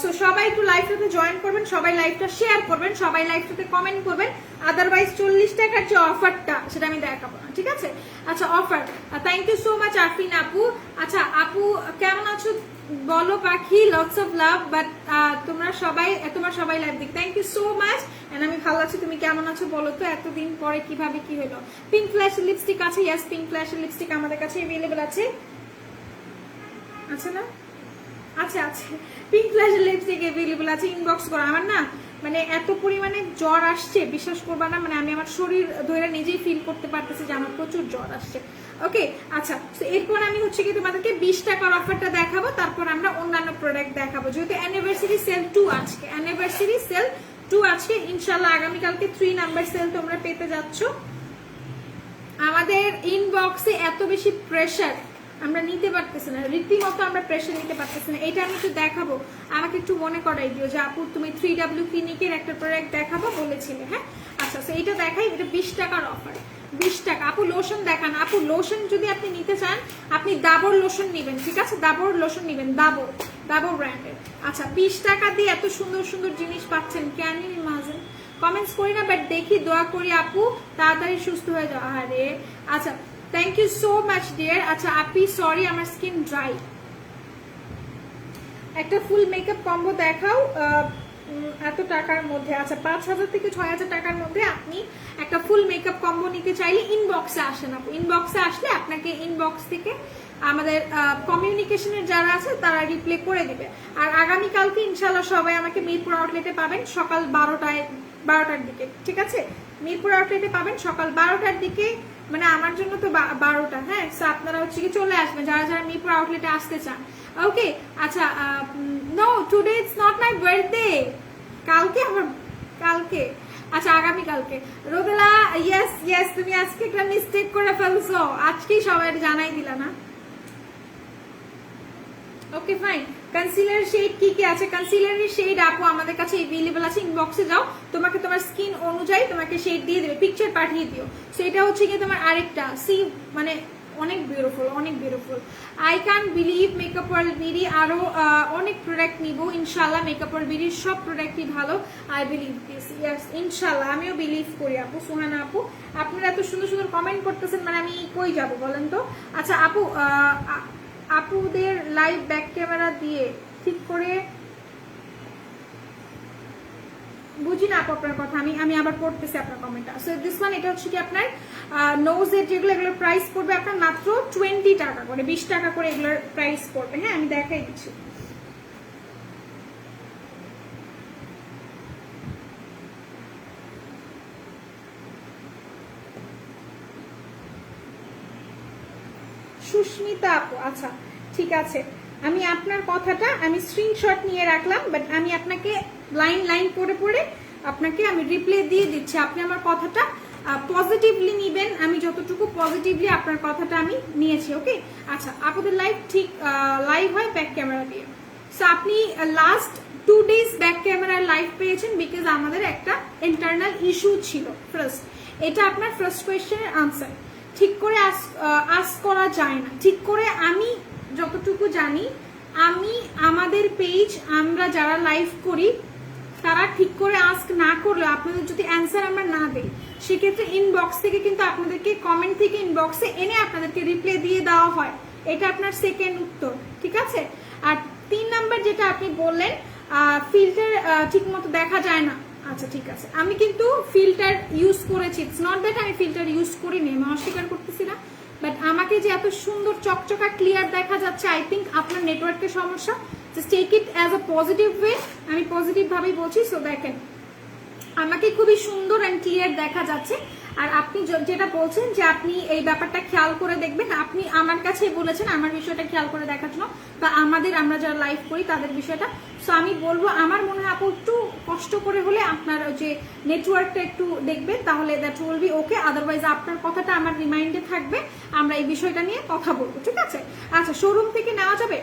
সো সবাই একটু লাইভটাতে জয়েন করবেন, সবাই লাইভটা শেয়ার করবেন, সবাই লাইভটাতে কমেন্ট করবেন, আদারওয়াইজ 40 টাকার যে অফারটা সেটা আমি দেখাবো না, ঠিক আছে। আচ্ছা offer, thank you so much Arfin আপু। আচ্ছা আপু কেমন আছো বলো পাখি, লটস অফ লাভ, বাট তোমার সবাই লাইভ দিক, thank you so much. And আমি ভালো আছি, তুমি কেমন আছো বলো তো, এতদিন পরে কিভাবে কি হলো। পিঙ্ক ফ্ল্যাশ লিপস্টিক আছে, ইয়েস পিঙ্ক ফ্ল্যাশ লিপস্টিক আমাদের কাছে अवेलेबल আছে, আছে না? আচ্ছা আচ্ছা, পিঙ্ক ফ্ল্যাশের লিপস্টিক অ্যাভেলেবল আছে, ইনবক্স করো। আমার না মানে এত পরিমাণে জ্বর আসছে, বিশ্বাস করবা না, মানে আমি আমার শরীর ধরে নিজেই ফিল করতে পারতেছি যে আমার প্রচুর জ্বর আসছে। ওকে আচ্ছা, তো এরপর আমি হচ্ছে কি তোমাদেরকে 20 টাকার অফারটা দেখাবো, তারপর আমরা অন্যান্য প্রোডাক্ট দেখাবো, যেহেতু অ্যানিভার্সারি সেল 2 আজকে, অ্যানিভার্সারি সেল 2 আজকে, ইনশাল্লাহ আগামীকালকে 3 নাম্বার সেল তোমরা পেতে যাচ্ছ। আমাদের ইনবক্সে এত বেশি প্রেশার আমরা নিতে পারতেছি না, রীতিমতো আমরা প্রেশার নিতে পারতেছি না। এটা আমি একটু দেখাবো, আমাকে একটু মনে করাই দিও যে আপু তুমি 3W ক্লিনিকের একটা প্রোডাক্ট দেখাবো বলেছিলে। হ্যাঁ আচ্ছা, তো এটা দেখাই, এটা 20 টাকার অফার, 20 টাকা। আপু লোশন দেখান, আপু লোশন যদি আপনি নিতে চান আপনি ডাবর লোশন নেবেন, ঠিক আছে, ডাবর লোশন নেবেন, ডাবর ব্র্যান্ডের। আচ্ছা 20 টাকা দিয়ে এত সুন্দর সুন্দর জিনিস পাচ্ছেন, ক্যান ইউ ইমাজিন। কমেন্টস করি না বাট দেখি, দোয়া করি আপু তাড়াতাড়ি সুস্থ হয়ে যাও। আরে আচ্ছা, thank you so much dear. আচ্ছা আপি সরি আমার স্কিন ড্রাই, একটা ফুল মেকআপ কম্বো দেখাও এত টাকার মধ্যে। আচ্ছা 5000 থেকে 6000 টাকার মধ্যে আপনি একটা ফুল মেকআপ কম্বো নিতে চাইলে ইনবক্সে আসেন আপু, ইনবক্সে আসলে আপনাকে ইনবক্স থেকে আমাদের কমিউনিকেশনের যারা আছে তারা রিপ্লাই করে দিবে। আর আগামীকালকে ইনশাল্লাহ সবাই আমাকে মিরপুর আউটলেটে পাবেন সকাল 12টার দিকে, ঠিক আছে, মিরপুর আউটলেটে পাবেন সকাল 12টার দিকে, মানে আমার জন্য তো 12টা। হ্যাঁ, সো আপনারা হচ্ছে কি চলে আসবেন যারা যারা মিরপুর আউটলেটে আসতে চান। ওকে আচ্ছা, no today it's not my birthday, কালকে আমার, কালকে, আচ্ছা আগামীকালকে। রোদেলা ইয়েস ইয়েস, তুমি আজকে একটা মিস্টেক করে ফেলছো, আজকেই সবাই জানাই দিলা না। ওকে ফাইন, কনসিলার শেড কি কি আছে? কনসিলারের শেড আপু আমাদের কাছে अवेलेबल আছে, ইনবক্সে যাও, তোমাকে তোমার স্কিন অনুযায়ী তোমাকে শেড দিয়ে দেবে, পিকচার পাঠিয়ে দিও। সো এটা হচ্ছে কি তোমার আরেকটা সি, মানে অনেক বিউটিফুল, অনেক beautiful. I can believe makeup world BD আরো অনেক প্রোডাক্ট নিব ইনশাআল্লাহ, মেকআপ ওয়ার্ল্ড বিডির সব প্রোডাক্টই ভালো, আই বিলিভ দিস, ইয়েস ইনশাআল্লাহ আমিও বিলিভ করি আপু। সুহানা আপু আপনারা এত সুন্দর সুন্দর কমেন্ট করতেছেন, মানে আমি কই যাব বলেন তো। আচ্ছা আপু আপুদের লাইভ ব্যাক ক্যামেরা দিয়ে ঠিক করে বুঝি না আপু আপনার কথা, আমি আবার পড়তেছি আপনার কমেন্টটা। সো দিস ওয়ান, এটা হচ্ছে কি আপনার নোজের যেগুলো, এগুলোর প্রাইস পড়বে আপনার মাত্র 20 টাকা করে, 20 টাকা করে এগুলোর প্রাইস পড়বে। হ্যাঁ আমি দেখাই দিচ্ছি। সুস্মিতা আপু আচ্ছা ঠিক আছে, আমি আপনার কথাটা আমি স্ক্রিনশট নিয়ে রাখলাম, বাট আমি আপনাকে লাইন লাইন পড়ে পড়ে আপনাকে আমি রিপ্লাই দিয়ে দিচ্ছি। আপনি আমার কথাটা পজিটিভলি নিবেন, আমি যতটুকু পজিটিভলি আপনার কথাটা আমি নিয়েছি। ওকে আচ্ছা, আপনাদের লাইভ ঠিক লাইভ হয় ব্যাক ক্যামেরা দিয়ে। সো আপনি লাস্ট 2 days ব্যাক ক্যামেরার লাইভ পেয়েছেন বিকজ আমাদের একটা ইন্টারনাল ইস্যু ছিল। ফার্স্ট, এটা আপনার ফার্স্ট কোয়েশ্চেনের আনসার, ঠিক করে আস্ক করা যায় না, ঠিক করে আমি যতটুকু জানি, আমি আমাদের পেজ আমরা যারা লাইভ করি তারা ঠিক করে আস্ক না করলে, আপনাদের যদি অ্যান্সার আমরা না দেই সেক্ষেত্রে ইনবক্স থেকে কিন্তু আপনাদেরকে কমেন্ট থেকে ইনবক্সে এনে আপনাদেরকে রিপ্লাই দিয়ে দেওয়া হয়, এটা আপনার সেকেন্ড উত্তর, ঠিক আছে। আর 3 নাম্বার যেটা আপনি বললেন ফিল্টার ঠিক মতো দেখা যায় না, আচ্ছা ঠিক আছে, আমি কিন্তু ফিল্টার ইউজ করেছি, ইটস নট দ্যাট আমি ফিল্টার ইউজ করিনি, আমি অস্বীকার করতেছি না, বাট আমাকে যে এত সুন্দর চকচকা ক্লিয়ার দেখা যাচ্ছে, আই থিঙ্ক আপনার নেটওয়ার্কের সমস্যা, just take it as a positive way, আমি পজিটিভ ভাবেই বলছি। সো দেখেন আমাকে খুবই সুন্দর অ্যান্ড ক্লিয়ার দেখা যাচ্ছে। আর আপনি যেটা বলছেন যে আপনি এই ব্যাপারটা খেয়াল করে দেখবেন, আপনি আমার কাছে বলেছেন আমার বিষয়টা খেয়াল করে দেখার জন্য, বা আমরা যারা লাইভ করি তাদের বিষয়টা। সো আমি বলবো আমার মনে হয় আপু একটু কষ্ট করে হলে আপনার যে নেটওয়ার্কটা একটু দেখবেন, তাহলে that will be okay, otherwise আপনার কথাটা আমার রিমাইন্ডে থাকবে, আমরা এই বিষয়টা নিয়ে কথা বলবো, ঠিক আছে। আচ্ছা শোরুম থেকে নেওয়া যাবে,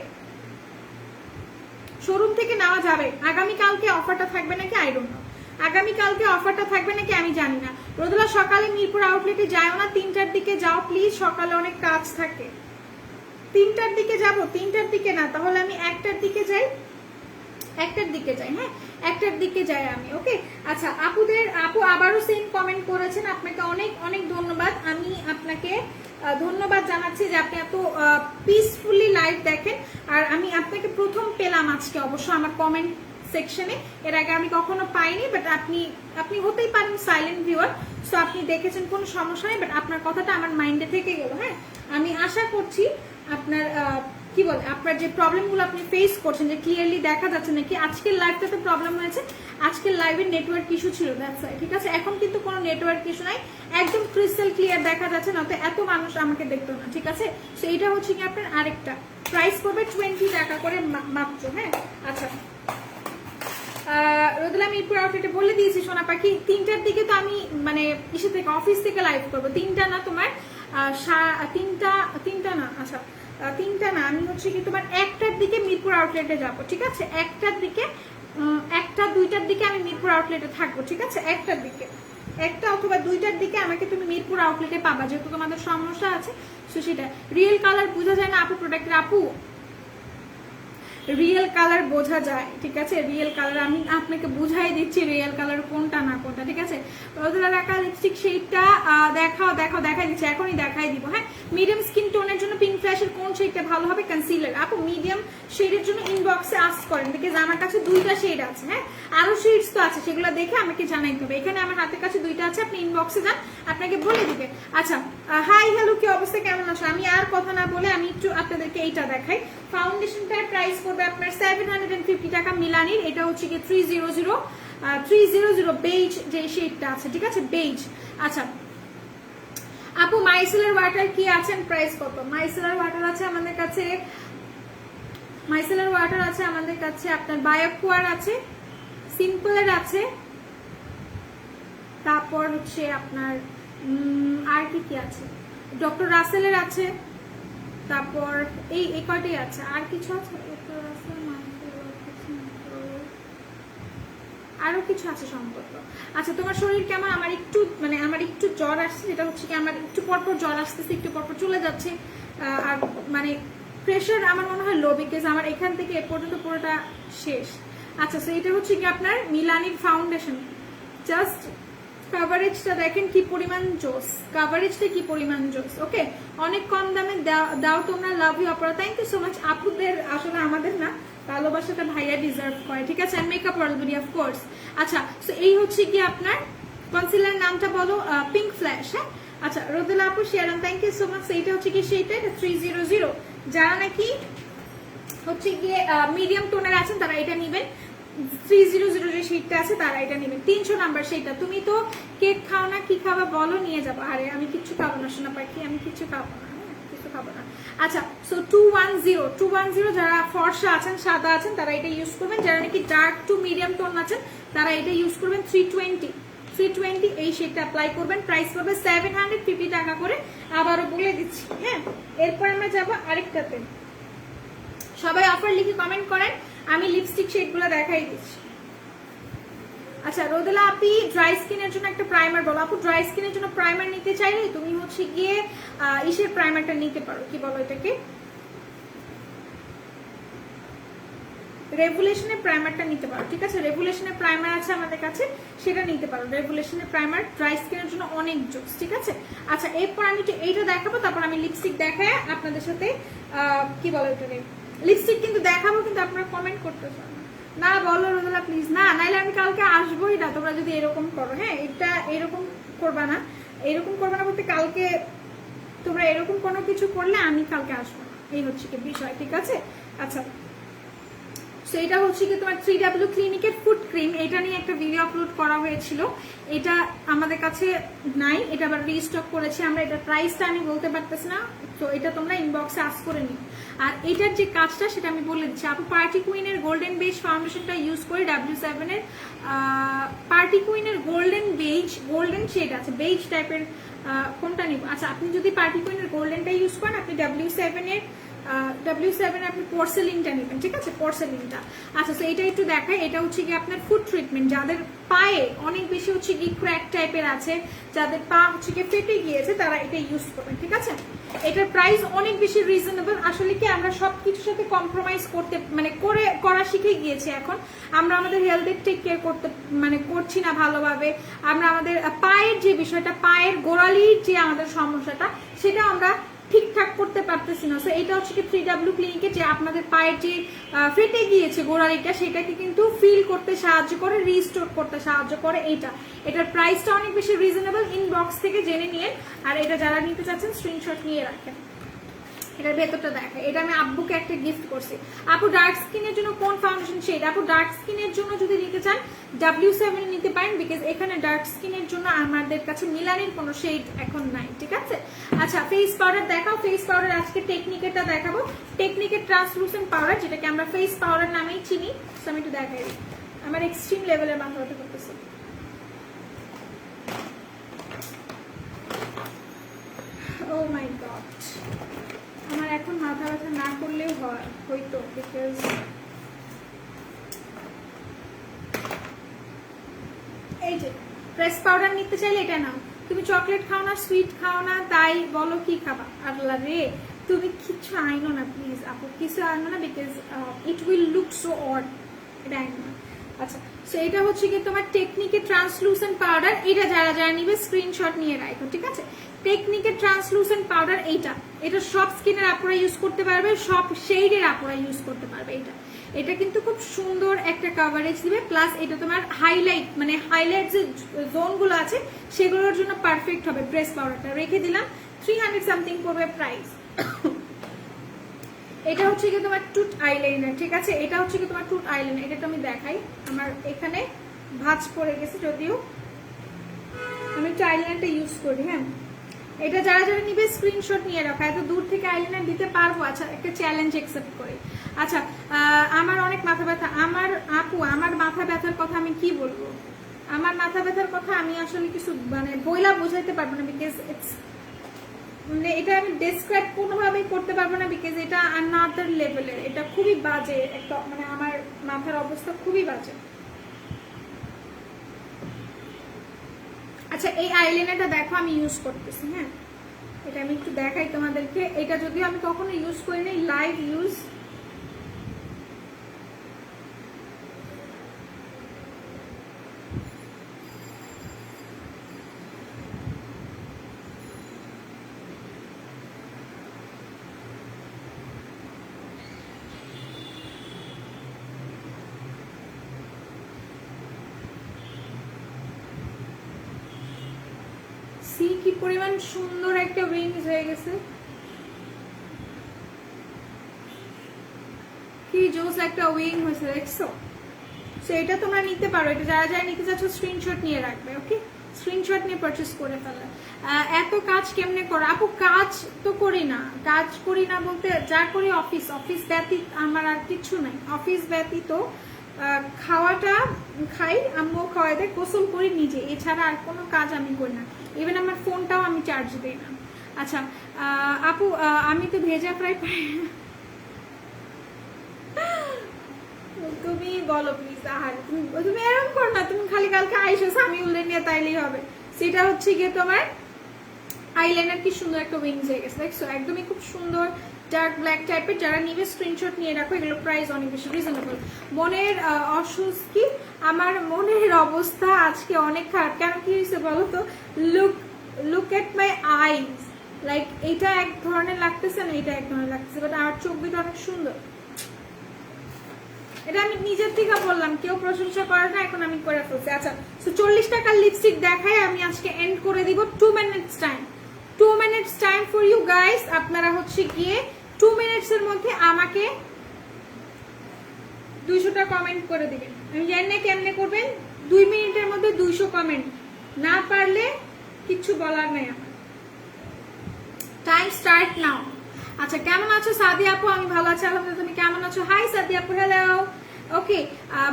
শোরুম থেকে নেওয়া যাবে। আগামীকালকে অফারটা থাকবে নাকি আই ডোন্ট নো, আগামীকালকে অফারটা থাকবে নাকি আমি জানি না। রোদেলা সকালে মিরপুর আউটলেটে যাও না, 3টার দিকে যাও প্লিজ, সকালে অনেক কাজ থাকে। 3টার দিকে যাব, 3টার দিকে না, তাহলে আমি 1টার দিকে যাই, 1টার দিকে যাই, হ্যাঁ 1টার দিকে যাই আমি। ওকে আচ্ছা, আপু আবারও সেম কমেন্ট করেছেন, আপনাকে অনেক অনেক ধন্যবাদ। আমি আপনাকে ধন্যবাদ জানাচ্ছি যে আপনি এত পিসফুলি লাইভ দেখেন। আর আমি আপনাকে প্রথম পেলাম আজকে অবশ্য আমার কমেন্ট সেকশনে, এর আগে আমি কখনো পাইনি, বাট আপনি হতেই পারেন সাইলেন্ট ভিউয়ার, সো আপনি দেখেছেন, কোনো সমস্যা নেই, বাট আপনার কথাটা আমার মাইন্ডে থেকে গেল। হ্যাঁ আমি আশা করছি আপনার কি বলে আপনার যে প্রবলেমগুলো আপনি ফেস করছেন, যে ক্লিয়ারলি দেখা যাচ্ছে নাকি। আজকের লাইভটাতে প্রবলেম হয়েছে, আজকের লাইভের নেটওয়ার্ক ইস্যু ছিল, দ্যাটস ওয়াই। ঠিক আছে, এখন কিন্তু কোনো নেটওয়ার্ক ইস্যু নাই, একদম ক্রিস্টাল ক্লিয়ার দেখা যাচ্ছে, না তো এত মানুষ আমাকে দেখতো না। ঠিক আছে, সো এটা হচ্ছে কি আপনার আরেকটা প্রাইস পড়বে 20 টাকা করে মাত্র। হ্যাঁ, আচ্ছা রোদেলা মিরপুর আউটলেটে বলে দিয়েছি সোনা পাখি, 3টার দিকে তো আমি মানে ইসে থেকে অফিস থেকে লাইভ করবো। 3টা না তোমার 3টা না, আচ্ছা 3টা না, আমি হচ্ছে কি তোমার 1টার দিকে মিরপুর আউটলেটে যাবো। ঠিক আছে, 1টার দিকে 1টা 2টার দিকে আমি মিরপুর আউটলেটে থাকবো। ঠিক আছে, 1টার দিকে, 1টা অথবা 2টার দিকে আমাকে তুমি মিরপুর আউটলেটে পাবা, যেহেতু তোমাদের সমস্যা আছে। সো সেটা রিয়েল কালার বোঝা যায় না আপু প্রোডাক্টের, আপু রিয়েল কালার বোঝা যায়। ঠিক আছে, রিয়েল কালার আমি আপনাকে বুঝাই দিচ্ছি রিয়েল কালার কোনটা না কোনটা। ঠিক আছে, রোদেলা রাখা লিপস্টিক শেডটা দেখাই দিচ্ছি, এখনই দেখাই দিব। হ্যাঁ, মিডিয়াম স্কিন টোনের জন্য পিঙ্ক ফ্ল্যাশের কোন শেডটা ভালো হবে? কনসিলার। আপু মিডিয়াম শেডের জন্য ইনবক্সে আস্ক করেন, বিকজ আমার কাছে 2টা শেড আছে। হ্যাঁ, আরো শেডস তো আছে, সেগুলো দেখে আমাকে জানাই দেবে। এখানে আমার হাতের কাছে 2টা আছে, আপনি ইনবক্সে যান, আপনাকে বলে দিবে। আচ্ছা, হাই হ্যালো, কি অবস্থা, কেমন আছো? আমি আর কথা না বলে আমি একটু আপনাদেরকে এইটা দেখাই। ফাউন্ডেশনটার প্রাইস পড়বে আপনার 750 টাকা মিলানির। এটা হচ্ছে কি 300 বেজ যে শেডটা আছে। ঠিক আছে, বেজ। আচ্ছা আপু মাইসেলার ওয়াটার কি আছেন, প্রাইস কত? মাইসেলার ওয়াটার আছে আমাদের কাছে, আপনার বায়োকুয়ার আছে, সিম্পলের আছে, তারপর হচ্ছে আপনার আর কি আছে, ডক্টর রাসেলের আছে, তারপর এই কয়টাই আছে, আর কিছু আছে, আরো কিছু আছে সম্পর্ক। আচ্ছা তোমার শরীর কেমন? আমার একটু জ্বর আসছে, যেটা হচ্ছে কি আমার একটু পরপর জ্বর আসতেছে, একটু পরপর চলে যাচ্ছে, আর মানে প্রেশার আমার মনে হয় লো, বিকজ আমার এখান থেকে এ পর্যন্ত পুরোটা শেষ। আচ্ছা, তো এটা হচ্ছে কি আপনার মিলানির ফাউন্ডেশন, জাস্ট কাভারেজটা দেখেন কি পরিমাণ জোস, কাভারেজটা কি পরিমাণ জোস। ওকে, অনেক কম দামে দাও তোমরা, লাভ ইউ আপনারা, থ্যাংক ইউ সো মাচ। আপুদের আসলে আমাদের না ভালোবাসাটা ভাইয়া ডিজার্ভ করে। ঠিক আছে, মেকআপ ওয়ার্ল্ড অফ কোর্স। আচ্ছা, তো এই হচ্ছে কি আপনার কনসিলার নামটা বলো, পিঙ্ক ফ্ল্যাশ। হ্যাঁ, আচ্ছা রোদেলা আপু শেয়ারান, থ্যাংক ইউ সো মাচ। এইটা হচ্ছে কি সেইটা 300, যারা নাকি হচ্ছে গিয়ে মিডিয়াম টোনের আছেন তারা এটা নিবেন। 300 যে শেডটা আছে তারা এটা নেবেন, 300 নাম্বার সেইটা। তুমি তো কেক খাও না, কি খাবা বলো, নিয়ে যাবো। আরে আমি কিচ্ছু খাবো না সোনা পাখি, আমি কিচ্ছু খাবো না, কিছু খাবো না। আচ্ছা, সো 210 যারা ফর্সা আছেন, সাদা আছেন, তারা এটা ইউজ করবেন। যারা নাকি ডার্ক টু মিডিয়াম টোন আছেন তারা এটা ইউজ করবেন। 320 এই শেডটা অ্যাপ্লাই করবেন। প্রাইস পড়বে 750 টাকা করে, আবারও বলে দিচ্ছি। হ্যাঁ, এরপর আমরা যাবো আরেকটাতে। সবাই অফার লিখে কমেন্ট করেন, আমি লিপস্টিক শেডগুলো দেখাই দিচ্ছি। আচ্ছা রোদেলা আপনি ড্রাই স্কিনের জন্য একটা প্রাইমার বলো। আপু ড্রাই স্কিনের জন্য প্রাইমার নিতে চাইলে তুমি হচ্ছে গিয়ে ইসের প্রাইমারটা নিতে পারো, কি বলো এটাকে, রেভুলেশনের প্রাইমারটা নিতে পারো। ঠিক আছে, রেভুলেশনের প্রাইমার আছে আমাদের কাছে, সেটা নিতে পারো। রেভুলেশনের প্রাইমার ড্রাই স্কিনের জন্য অনেক জোস। ঠিক আছে, আচ্ছা এরপর আমি এইটা দেখাবো, তারপর আমি লিপস্টিক দেখায় আপনাদের সাথে কি বলো এটাকে, লিপস্টিক কিন্তু দেখাবো, কিন্তু আপনারা কমেন্ট করতে চান না, বলো রোদেলা প্লিজ না, নাইলে আমি কালকে আসবোই না তোমরা যদি এরকম করো। হ্যাঁ, এটা এরকম করবা না, বলতে কালকে তোমরা এরকম কোনো কিছু করলে আমি কালকে আসবো না, এই হচ্ছে কি বিষয়। ঠিক আছে, আচ্ছা সো এটা হচ্ছে কি তোমার 3W ক্লিনিকের ফুড ক্রিম, এটা নিয়ে একটা ভিডিও আপলোড করা হয়েছিল, এটা আমাদের কাছে নাই, এটা আবার রিস্টক করেছি আমরা। এটা প্রাইসটা আমি বলতে পারতেছি না, তো এটা তোমরা ইনবক্সে আস্ক করে নিও। আর এটার যে কাজটা সেটা আমি বলে দিচ্ছি। আপু পার্টি কুইনের গোল্ডেন বেজ ফাউন্ডেশনটা ইউজ করি, W7 এর পার্টি কুইনের গোল্ডেন শেড আছে, বেজ টাইপের, কোনটা নিব? আচ্ছা আপনি যদি পার্টি কুইনের গোল্ডেনটা ইউজ করেন, আপনি W7 আপনি পোর্সেলিনটা নেবেন। ঠিক আছে, পোর্সেলিনটা। আচ্ছা তো এটা একটু দেখাই, এটা হচ্ছে কি আপনার ফুড ট্রিটমেন্ট, যাদের পায়ে অনেক বেশি হচ্ছে কি ক্র্যাক টাইপের আছে, যাদের পা হচ্ছে কি ফেটে গিয়েছে, তারা এটা ইউজ করবেন। ঠিক আছে, এটার প্রাইস অনেক বেশি রিজনেবল। আসলে কি আমরা সবকিছুর সাথে কম্প্রোমাইজ করা শিখে গিয়েছি এখন। আমরা আমাদের হেলথের টেক কেয়ার করছি না ভালোভাবে। আমরা আমাদের পায়ের যে বিষয়টা, পায়ের গোড়ালির যে আমাদের সমস্যাটা, সেটা আমরা ঠিকঠাক করতে পারতেছি না। সো এটা হচ্ছে কি 3W ক্লিনিকে যে আপনাদের পায়ের যে ফেটে গিয়েছে গোড়ালিটা, সেটাকে কিন্তু ফিল করতে সাহায্য করে, রিস্টোর করতে সাহায্য করে। এটার প্রাইসটা অনেক বেশি রিজনেবল, ইনবক্স থেকে জেনে নিয়ে। আর এটা যারা নিতে চাচ্ছেন স্ক্রিনশট নিয়ে রাখেন। এটার ভেতরটা দেখা, এটা আমি আব্বুকে একটা গিফট করছি। আপু ডার্ক স্কিনের জন্য কোন ফাউন্ডেশন শেড? আপু ডার্ক স্কিনের জন্য যদি নিতে চান W7 নিতে পারেন, বিকজ এখানে ডার্ক স্কিনের জন্য আমাদের কাছে মিলানির কোনো শেড এখন নাই, ঠিক আছে। আচ্ছা ফেস পাউডার দেখাও। ফেস পাউডার আজকে টেকনিকেরটা দেখাবো, টেকনিকের ট্রান্সলুসেন্ট পাউডার, যেটাকে আমরা ফেস পাউডার নামেই চিনি। আমি একটু দেখাই, আমার এক্সট্রিম লেভেলের মাথা ব্যথা করতেছে। ও মাই গড, আমার এখন মাথা ব্যথা না করলেও হয়তো, বিকজ এই যে প্রেস পাউডার নিতে চাইলে এটা নাও। তুমি চকলেট খাও না, সুইট খাও না, তাই বলো কি খাবা? আল্লাহ রে, তুমি কিছু আইনো না প্লিজ আপু, কিছু আনো না, because it will look so odd, এটা আইনো না। আচ্ছা সো এটা হচ্ছে কি তোমার টেকনিকের ট্রান্সলুসেন্ট পাউডার। এটা যারা যারা নিবে স্ক্রিনশট নিয়ে রাখো, ঠিক আছে। টেকনিকের ট্রান্সলুসেন্ট পাউডার এটা সব স্কিনের আপুরা ইউজ করতে পারবে, সব শেডের আপুরা ইউজ করতে পারবে। এটা কিন্তু খুব সুন্দর একটা কভারেজ দিবে, প্লাস এটা তোমার হাইলাইট, মানে হাইলাইট যে জোনগুলো আছে সেগুলোর জন্য পারফেক্ট হবে। প্রেস পাউডারটা রেখে দিলাম, 300 সামথিং পড়বে প্রাইস। এটা হচ্ছে কি তোমার টুথ আইলাইনার, ঠিক আছে। এটা হচ্ছে কি তোমার টুথ আইলাইনার, এটা তো আমি দেখাই, আমার এখানে ভাঁজ পড়ে গেছে, যদিও আমি একটু আইলাইনারটা ইউজ করি। হ্যাঁ, এটা যারা যারা নিবে স্ক্রিনশট নিয়ে রাখো, এত দূর থেকে আইলাইনার দিতে পারবো। আচ্ছা একটা চ্যালেঞ্জ অ্যাকসেপ্ট করি। আচ্ছা আমার অনেক মাথা ব্যথা, আমার আপু আমার মাথা ব্যথার কথা আমি কি বলবো? আমার মাথা ব্যথার কথা আমি আসলে কিছু মানে বইলা বোঝাইতে পারবো না, বিকজ ইটস মানে এটা আমি ডেসক্রাইব কোনোভাবেই করতে পারবো না, বিকজ এটা আনাদার লেভেলের, এটা খুবই বাজে একটা, মানে আমার মাথার অবস্থা খুবই বাজে। আচ্ছা এই আইলাইনারটা দেখো আমি ইউজ করতেছি। হ্যাঁ, এটা আমি একটু দেখাই তোমাদেরকে। এটা যদিও আমি কখনো ইউজ করি নাই, লাইভ ইউজ। কি পরিমাণ সুন্দর একটা উইংস হয়ে গেছে, কি জোস একটা উইং হয়েছে, দেখছো? সো এটা তোমরা নিতে পারো, এটা যারা যারা নিতে চাচ্ছ স্ক্রিনশট নিয়ে রাখবে, ওকে? স্ক্রিনশট নিয়ে পারচেস করে ফেলে। এত কাজ কেমনে করো আপু? কাজ তো করি না, কাজ করি না বলতে যা করি অফিস ব্যতীত আমার আর কিছু নাই। অফিস ব্যতীত খাওয়াটা খাই, আম্মু খাওয়াই দেয়, গোসল করি নিজে, এছাড়া আর কোনো কাজ আমি করি না। ইভেন আমার ফোনটাও আমি চার্জ দিই না। আচ্ছা আপু আমি তো ভেজা ফ্রাই পাই, তুমি বলো প্লিজ। আর তুমি এরকম করো না, তুমি খালি কালকে আইসো সামিউল নিয়ে, তাইলেই হবে। সেটা হচ্ছে গিয়ে তোমার আইলাইনার কি সুন্দর একটা উইংস হয়ে গেছে, দেখছো? একদমই খুব সুন্দর ডার্ক ব্ল্যাক টাইপের। যারা নিবে স্ক্রিনশট নিয়ে রাখো, এগুলো প্রাইস অনেক বেশি রিজনেবল। মনের অসুস্থ, আমার মনের অবস্থা আজকে অনেক খারাপ। কেন কি হয়েছে বলো তো? Look at my eyes, like এটা এক ধরনের লাগতেছে না, এটা এক ধরনের লাগতেছে, বাট আমার চোখ দুটো অনেক সুন্দর। এটা আমি নিজের থেকে বললাম, কেউ প্রশংসা করে না, এখন আমি করে ফেলছি। আচ্ছা 40 টাকার লিপস্টিক দেখাই আমি আজকে এন্ড করে দিব। 2 minutes time, 2 minutes time for you guys. আপনারা হচ্ছে গিয়ে 2 মিনিটস এর মধ্যে আমাকে 200টা কমেন্ট করে দিবেন। আমি জানি না কেমনে করবেন, 2 মিনিটের মধ্যে 200 কমেন্ট, না পারলে কিছু বলার নাই আমার। Time start now. আচ্ছা কেমন আছো সাদিয়া আপু? আমি ভালো আছি আলহামদুলিল্লাহ, তুমি কেমন আছো? হাই সাদিয়া আপু, হ্যালো। ওকে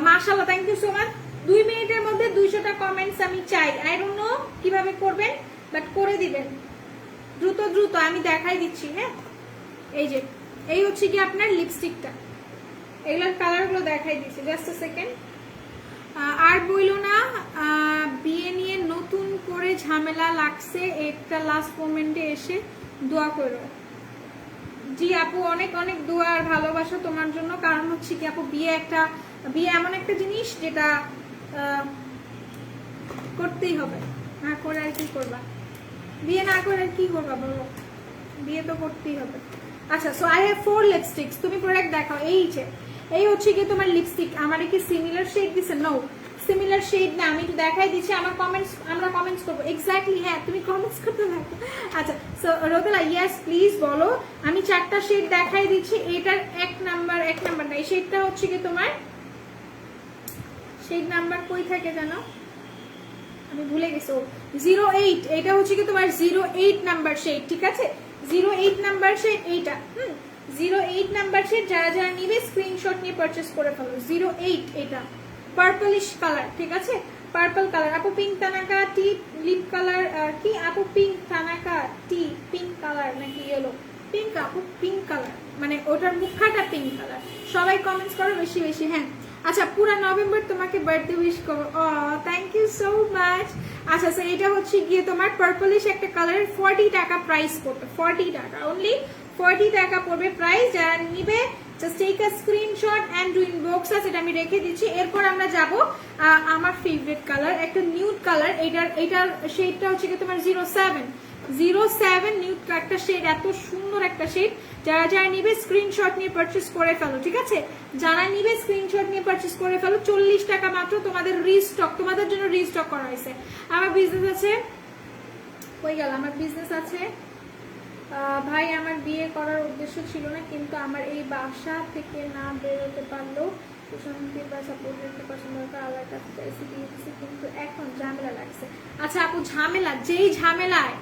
মাশাআল্লাহ, থ্যাংক ইউ সো মাচ। 2 মিনিটের মধ্যে 200টা কমেন্টস আমি চাই। আই ডোন্ট নো কিভাবে করবেন, বাট করে দিবেন দ্রুত দ্রুত, আমি দেখাই দিচ্ছি। হ্যাঁ, এই যে এই হচ্ছে কি আপনার লিপস্টিকটা, এগুলোর কালারগুলো দেখাই দিচ্ছি, জাস্ট আ সেকেন্ড। আর বইলো না, বিয়ে নিয়ে নতুন করে ঝামেলা লাগছে, একটা লাস্ট মোমেন্টে এসে দোয়া করো। জি আপু, অনেক অনেক দোয়া আর ভালোবাসা তোমার জন্য। কারণ হচ্ছে কি আপু, বিয়ে এমন একটা জিনিস যেটা করতেই হবে, না করে আর কি করবা? বিয়ে না করে আর কি করবা বলো? বিয়ে তো করতেই হবে। আচ্ছা সো আই হ্যাভ 4 লিপস্টিক্স। তুমি প্রোডাক্ট দেখাও। এই হচ্ছে কি তোমার লিপস্টিক। আমার কি সিমিলার শেড দিছে? নো, সিমিলার শেড না, আমি একটু দেখাই দিচ্ছি, আমরা কমেন্টস করবো। এক্স্যাক্টলি, হ্যাঁ তুমি কমেন্টস করতে থাকো। আচ্ছা, সো রোদেলা ইয়েস প্লিজ বলো। আমি 4টা শেড দেখাই দিচ্ছি। এটার এক নাম্বার না, এই শেডটা হচ্ছে কি তোমার শেড নাম্বার কই থাকে জানো, আমি ভুলে গেছি। 08, এটা হচ্ছে কি তোমার 08 নাম্বার শেড, ঠিক আছে? 08 নাম্বার শেড এইটা। 08 নাম্বার শেড, যারা যারা নিবে স্ক্রিনশট নিয়ে পারচেজ করে ফেলো। 08 এটা পার্পলিশ কালার, ঠিক আছে? Purple colour. আপু pink Tanaka T lip colour কি আপু? Pink Tanaka T pink colour নাকি ইয়েলো? পিঙ্ক আপু, পিঙ্ক কালার, মানে ওটার মুখাটা পিঙ্ক কালার। সবাই কমেন্টস করো বেশি বেশি। হ্যাঁ, আচ্ছা, পুরা নভেম্বর তোমাকে বার্থডে উইশ করো। Thank you so much. আচ্ছা, সো এটা হচ্ছে গিয়ে তোমার পার্পলিশ একটা কালারের 40 টাকা প্রাইস পড়বে। 40 টাকা, অনলি 40 টাকা পড়বে প্রাইস। যারা নিবে just take a screenshot and do inbox us, এটা আমি রেখে দিচ্ছি। এরপর আমরা যাব আমার ফেভারিট কালার, একটা নিউড কালার। এটার শেডটা হচ্ছে কি তোমার 07 নিউড একটা শেড, এত সুন্দর একটা শেড। যারা যারা নিবে স্ক্রিনশট নিয়ে পারচেজ করে ফেলো, ঠিক আছে? যারা নিবে স্ক্রিনশট নিয়ে পারচেজ করে ফেলো। 40 টাকা মাত্র, তোমাদের রিস্টক, তোমাদের জন্য রিস্টক করা হয়েছে। আমার বিজনেস আছে, হয়ে গেল আমার বিজনেস আছে ভাই। আমার বিয়ে করার উদ্দেশ্য ছিল না, কিন্তু আমার এই বাসা থেকে না বেরোতে পারলেও শান্তির বা সাপোর্টের একটা পছন্দ করে আল্লাহর কাছে চাইছি, দিয়েছি, কিন্তু এখন ঝামেলা লাগছে। আচ্ছা আপু, ঝামেলা, যেই ঝামেলায়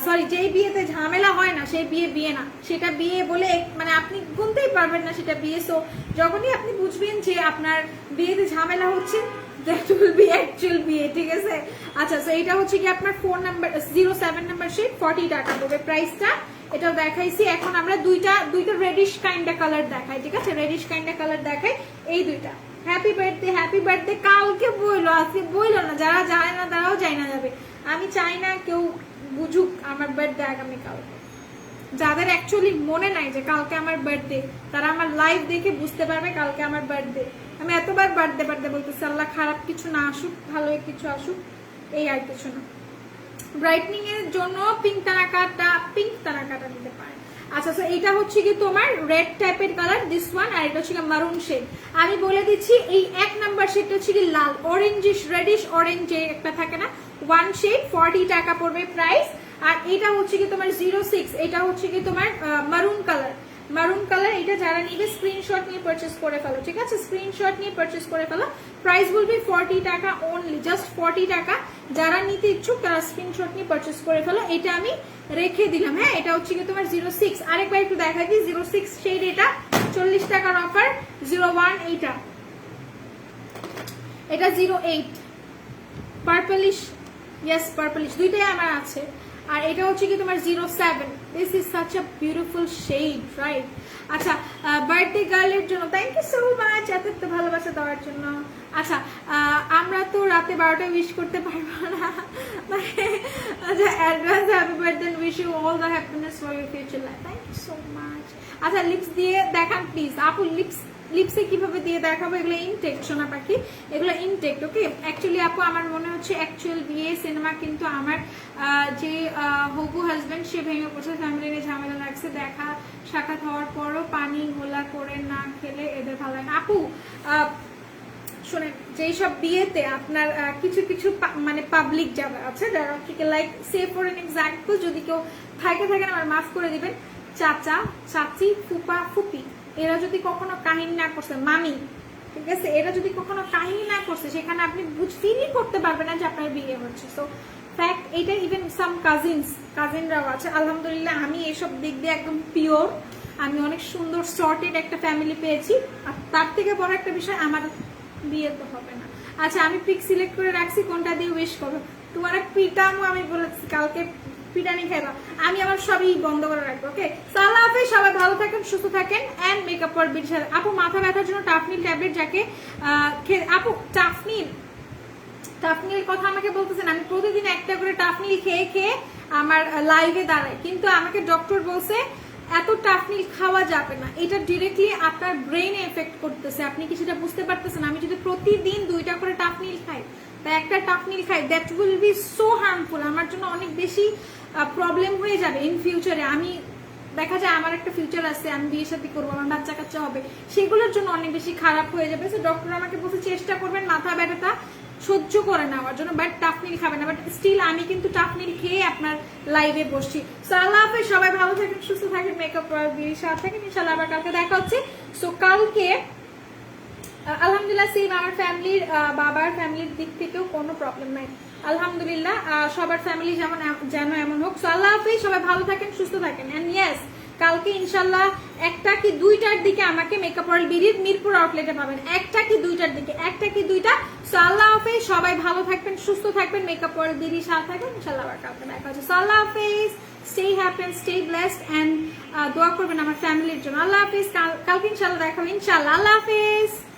সরি যেই বিয়েতে ঝামেলা হয় না সেই বিয়ে না, সেটা বিয়ে বলে মানে আপনি গুনতেই পারবেন না সেটা বিয়ে। সো যখনই আপনি বুঝবেন যে আপনার বিয়েতে ঝামেলা হচ্ছে, that will be actual বিয়ে, ঠিক আছে? আচ্ছা, সো এটা হচ্ছে কি আপনার 4 নাম্বার 07 নাম্বার শেড, 40 টাকা পড়বে প্রাইসটা। এটাও দেখাইছি। এখন আমরা দুইটা রেডিশ কাইন্ডা কালার দেখাই, ঠিক আছে? রেডিশ কাইন্ডা কালার দেখাই, এই দুইটা। হ্যাপি বার্থডে কালকে বইলো, আজকে বইলো না। যারা জানে না তারাও যাই না যাবে। আমি চাই না কেউ বুঝুক আমার বার্থডে আগামীকাল। যাদের অ্যাকচুয়ালি মনে নাই যে কালকে আমার বার্থডে, তারা আমার লাইভ দেখে বুঝতে পারবে কালকে আমার বার্থডে। আমি এতবার বার্থডে বলতেছি, আল্লাহ খারাপ কিছু না আসুক, ভালো কিছু আসুক, এই আর কিছু না। ব্রাইটনিং এর জন্য পিঙ্ক তানাকাটা নিতে পারে। আচ্ছা, তো এটা হচ্ছে কি তোমার রেড টাইপের কালার, দিস ওয়ান। আর এটা হচ্ছে কি মারুন শেড। আমি বলে দিচ্ছি, এই 1 নাম্বার শেডটা হচ্ছে কি লাল, অরেঞ্জিশ রেডিশ অরেঞ্জ একটা থাকে না, 1 শেড, 40 টাকা পড়বে প্রাইস। আর এটা হচ্ছে কি তোমার 06, এটা হচ্ছে কি তোমার মারুন কালার। এটা যারা নিবে স্ক্রিনশট নিয়ে পারচেজ করে ফেলো, ঠিক আছে? স্ক্রিনশট নিয়ে পারচেজ করে ফেলো। প্রাইস বলবে 40 টাকা অনলি, জাস্ট 40 টাকা। যারা নিতে ইচ্ছুক তারা স্ক্রিনশট নিয়ে পারচেজ করে ফেলো। এটা আমি রেখে দিলাম। হ্যাঁ, এটা হচ্ছে কি তোমার 06। আরেকবার একটু দেখা দিই, 06 শেড, এটা 40 টাকার অফার। 01 এটা 08 পার্পলিশ, ইয়েস পার্পলিশ, দুইটাই আমার আছে। আর এটা হচ্ছে কি তোমার 07। This is such a beautiful shade, right? আচ্ছা, বার্থডে গার্লের জন্য থ্যাংক ইউ সো মাচ এত ভালোবাসা দেওয়ার জন্য। আচ্ছা, আমরা তো রাতে 12টায় উইশ করতে পারবো না, আচ্ছা advance happy birthday, wish you all the happiness for your future life. Thank you so much. আচ্ছা, লিপস দিয়ে দেখান প্লিজ আপু। লিপসে কিভাবে দিয়ে দেখাবো? এগুলো ইনটেক সোনা পাখি, এগুলো ইনটেক। ওকে, অ্যাকচুয়ালি আপু আমার মনে হচ্ছে অ্যাকচুয়াল বিয়ে সিনেমা কিন্তু আমার যে হবু হাজবেন্ড সে ভেঙে পড়ছে, ফ্যামিলি নিয়ে ঝামেলা লাগছে, দেখা সাক্ষাৎ হওয়ার পরও পানি গোলা করে না খেলে এদের ভালো লাগে না। আপু শোনেন, যেই সব বিয়েতে আপনার কিছু কিছু মানে পাবলিক যারা আছে, যারা like say for an example, যদি কেউ থাকেন আমার মাফ করে দিবেন, চাচা চাচি ফুপা ফুপি, এরা যদি কখনো কাহিনী না করছে, মামি, ঠিক আছে, এরা যদি কখনো কাহিনী না করছে, সেখানে আপনি ফিলই করতে পারবেন না যে আপনার বিয়ে হচ্ছে। সো ফ্যাক্ট এটা। ইভেন সাম কাজিনরাও আছে। আলহামদুলিল্লাহ আমি এসব দিক দিয়ে একদম পিওর। আমি অনেক সুন্দর সর্টেড একটা ফ্যামিলি পেয়েছি। আর তার থেকে বড় একটা বিষয়, আমার বিয়ে তো হবে না। আচ্ছা, আমি পিক সিলেক্ট করে রাখছি, কোনটা দিয়ে উইশ করবো। তোমার পিটামো আমি বলেছি কালকে পিটানি খাইবা, আমি আমার সবই বন্ধ করে রাখবো। ওকে, আল্লাহ হাফেজ, সবাই ভালো থাকেন, সুস্থ থাকেন। And makeup for beauty. আপু মাথা ব্যথার জন্য টাফনিল ট্যাবলেট, যাকে আপু টাফনিল কথা আমাকে বলতেছেন, আমি প্রতিদিন একটা করে টাফনিল খেয়ে আমার লাইভে দাঁড়াই, কিন্তু আমাকে ডক্টর বলছে এত টাফনিল খাওয়া যাবে না, এটা ডিরেক্টলি আপনার ব্রেইনে এফেক্ট করতেছে। আপনি কি সেটা বুঝতে পারতেছেন? আমি যদি প্রতিদিন 2টা করে টাফনিল খাই, তা একটা টাফনিল খাই, that will be so harmful, আমার জন্য অনেক বেশি প্রবলেম হয়ে যাবে ইন ফিউচারে। আমি দেখা যায় আমার একটা ফিউচার আছে, আমি বিয়ে শাদী করবো, আমার বাচ্চা কাচ্চা হবে, সেগুলোর জন্য অনেক বেশি খারাপ হয়ে যাবে। তো ডক্টর আমাকে বলতে চেষ্টা করবেন মাথা ব্যথাটা সহ্য করে নেওয়ার জন্য, বাট টাফ নীল খাবেন না। বাট স্টিল আমি কিন্তু টাফ নীল খেয়ে আপনার লাইভে বসছি। সো আল্লাহ হাফেজ, সবাই ভালো থাকেন, সুস্থ থাকেন, মেকআপ বিউটির সাথে থাকেন। ইনশাল্লাহ আবার কালকে দেখা হচ্ছে। সো কালকে আলহামদুলিল্লাহ সেম আমার ফ্যামিলির, বাবার ফ্যামিলির দিক থেকেও কোনো প্রবলেম নাই আলহামদুলিল্লাহ। সবার ফ্যামিলি যেন এমন হোক। সো আল্লাহ হাফেজ, সবাই ভালো থাকেন, সুস্থ থাকেন। এন্ড ইয়েস, কালকে ইনশাল্লাহ 1টা কি 2টার দিকে আমাকে মেকআপ ওয়ার্ল্ড বিডির মিরপুর আউটলেটে পাবেন। 1টা কি 2টার দিকে, 1টা কি 2টা। সো আল্লাহ হাফেজ, সবাই ভালো থাকবেন, সুস্থ থাকবেন, মেকআপ ওয়ার্ল্ড বিডির সাথে থাকবেন। ইনশাল্লাহ আবার কালকে দেখা হচ্ছে। সো আল্লাহ হাফেজ, stay happy and stay blessed and দোয়া করবেন আমার ফ্যামিলির জন্য। আল্লাহ হাফেজ, কালকে ইনশাল্লাহ দেখা হবে ইনশাল্লাহ। আল্লাহ হাফেজ।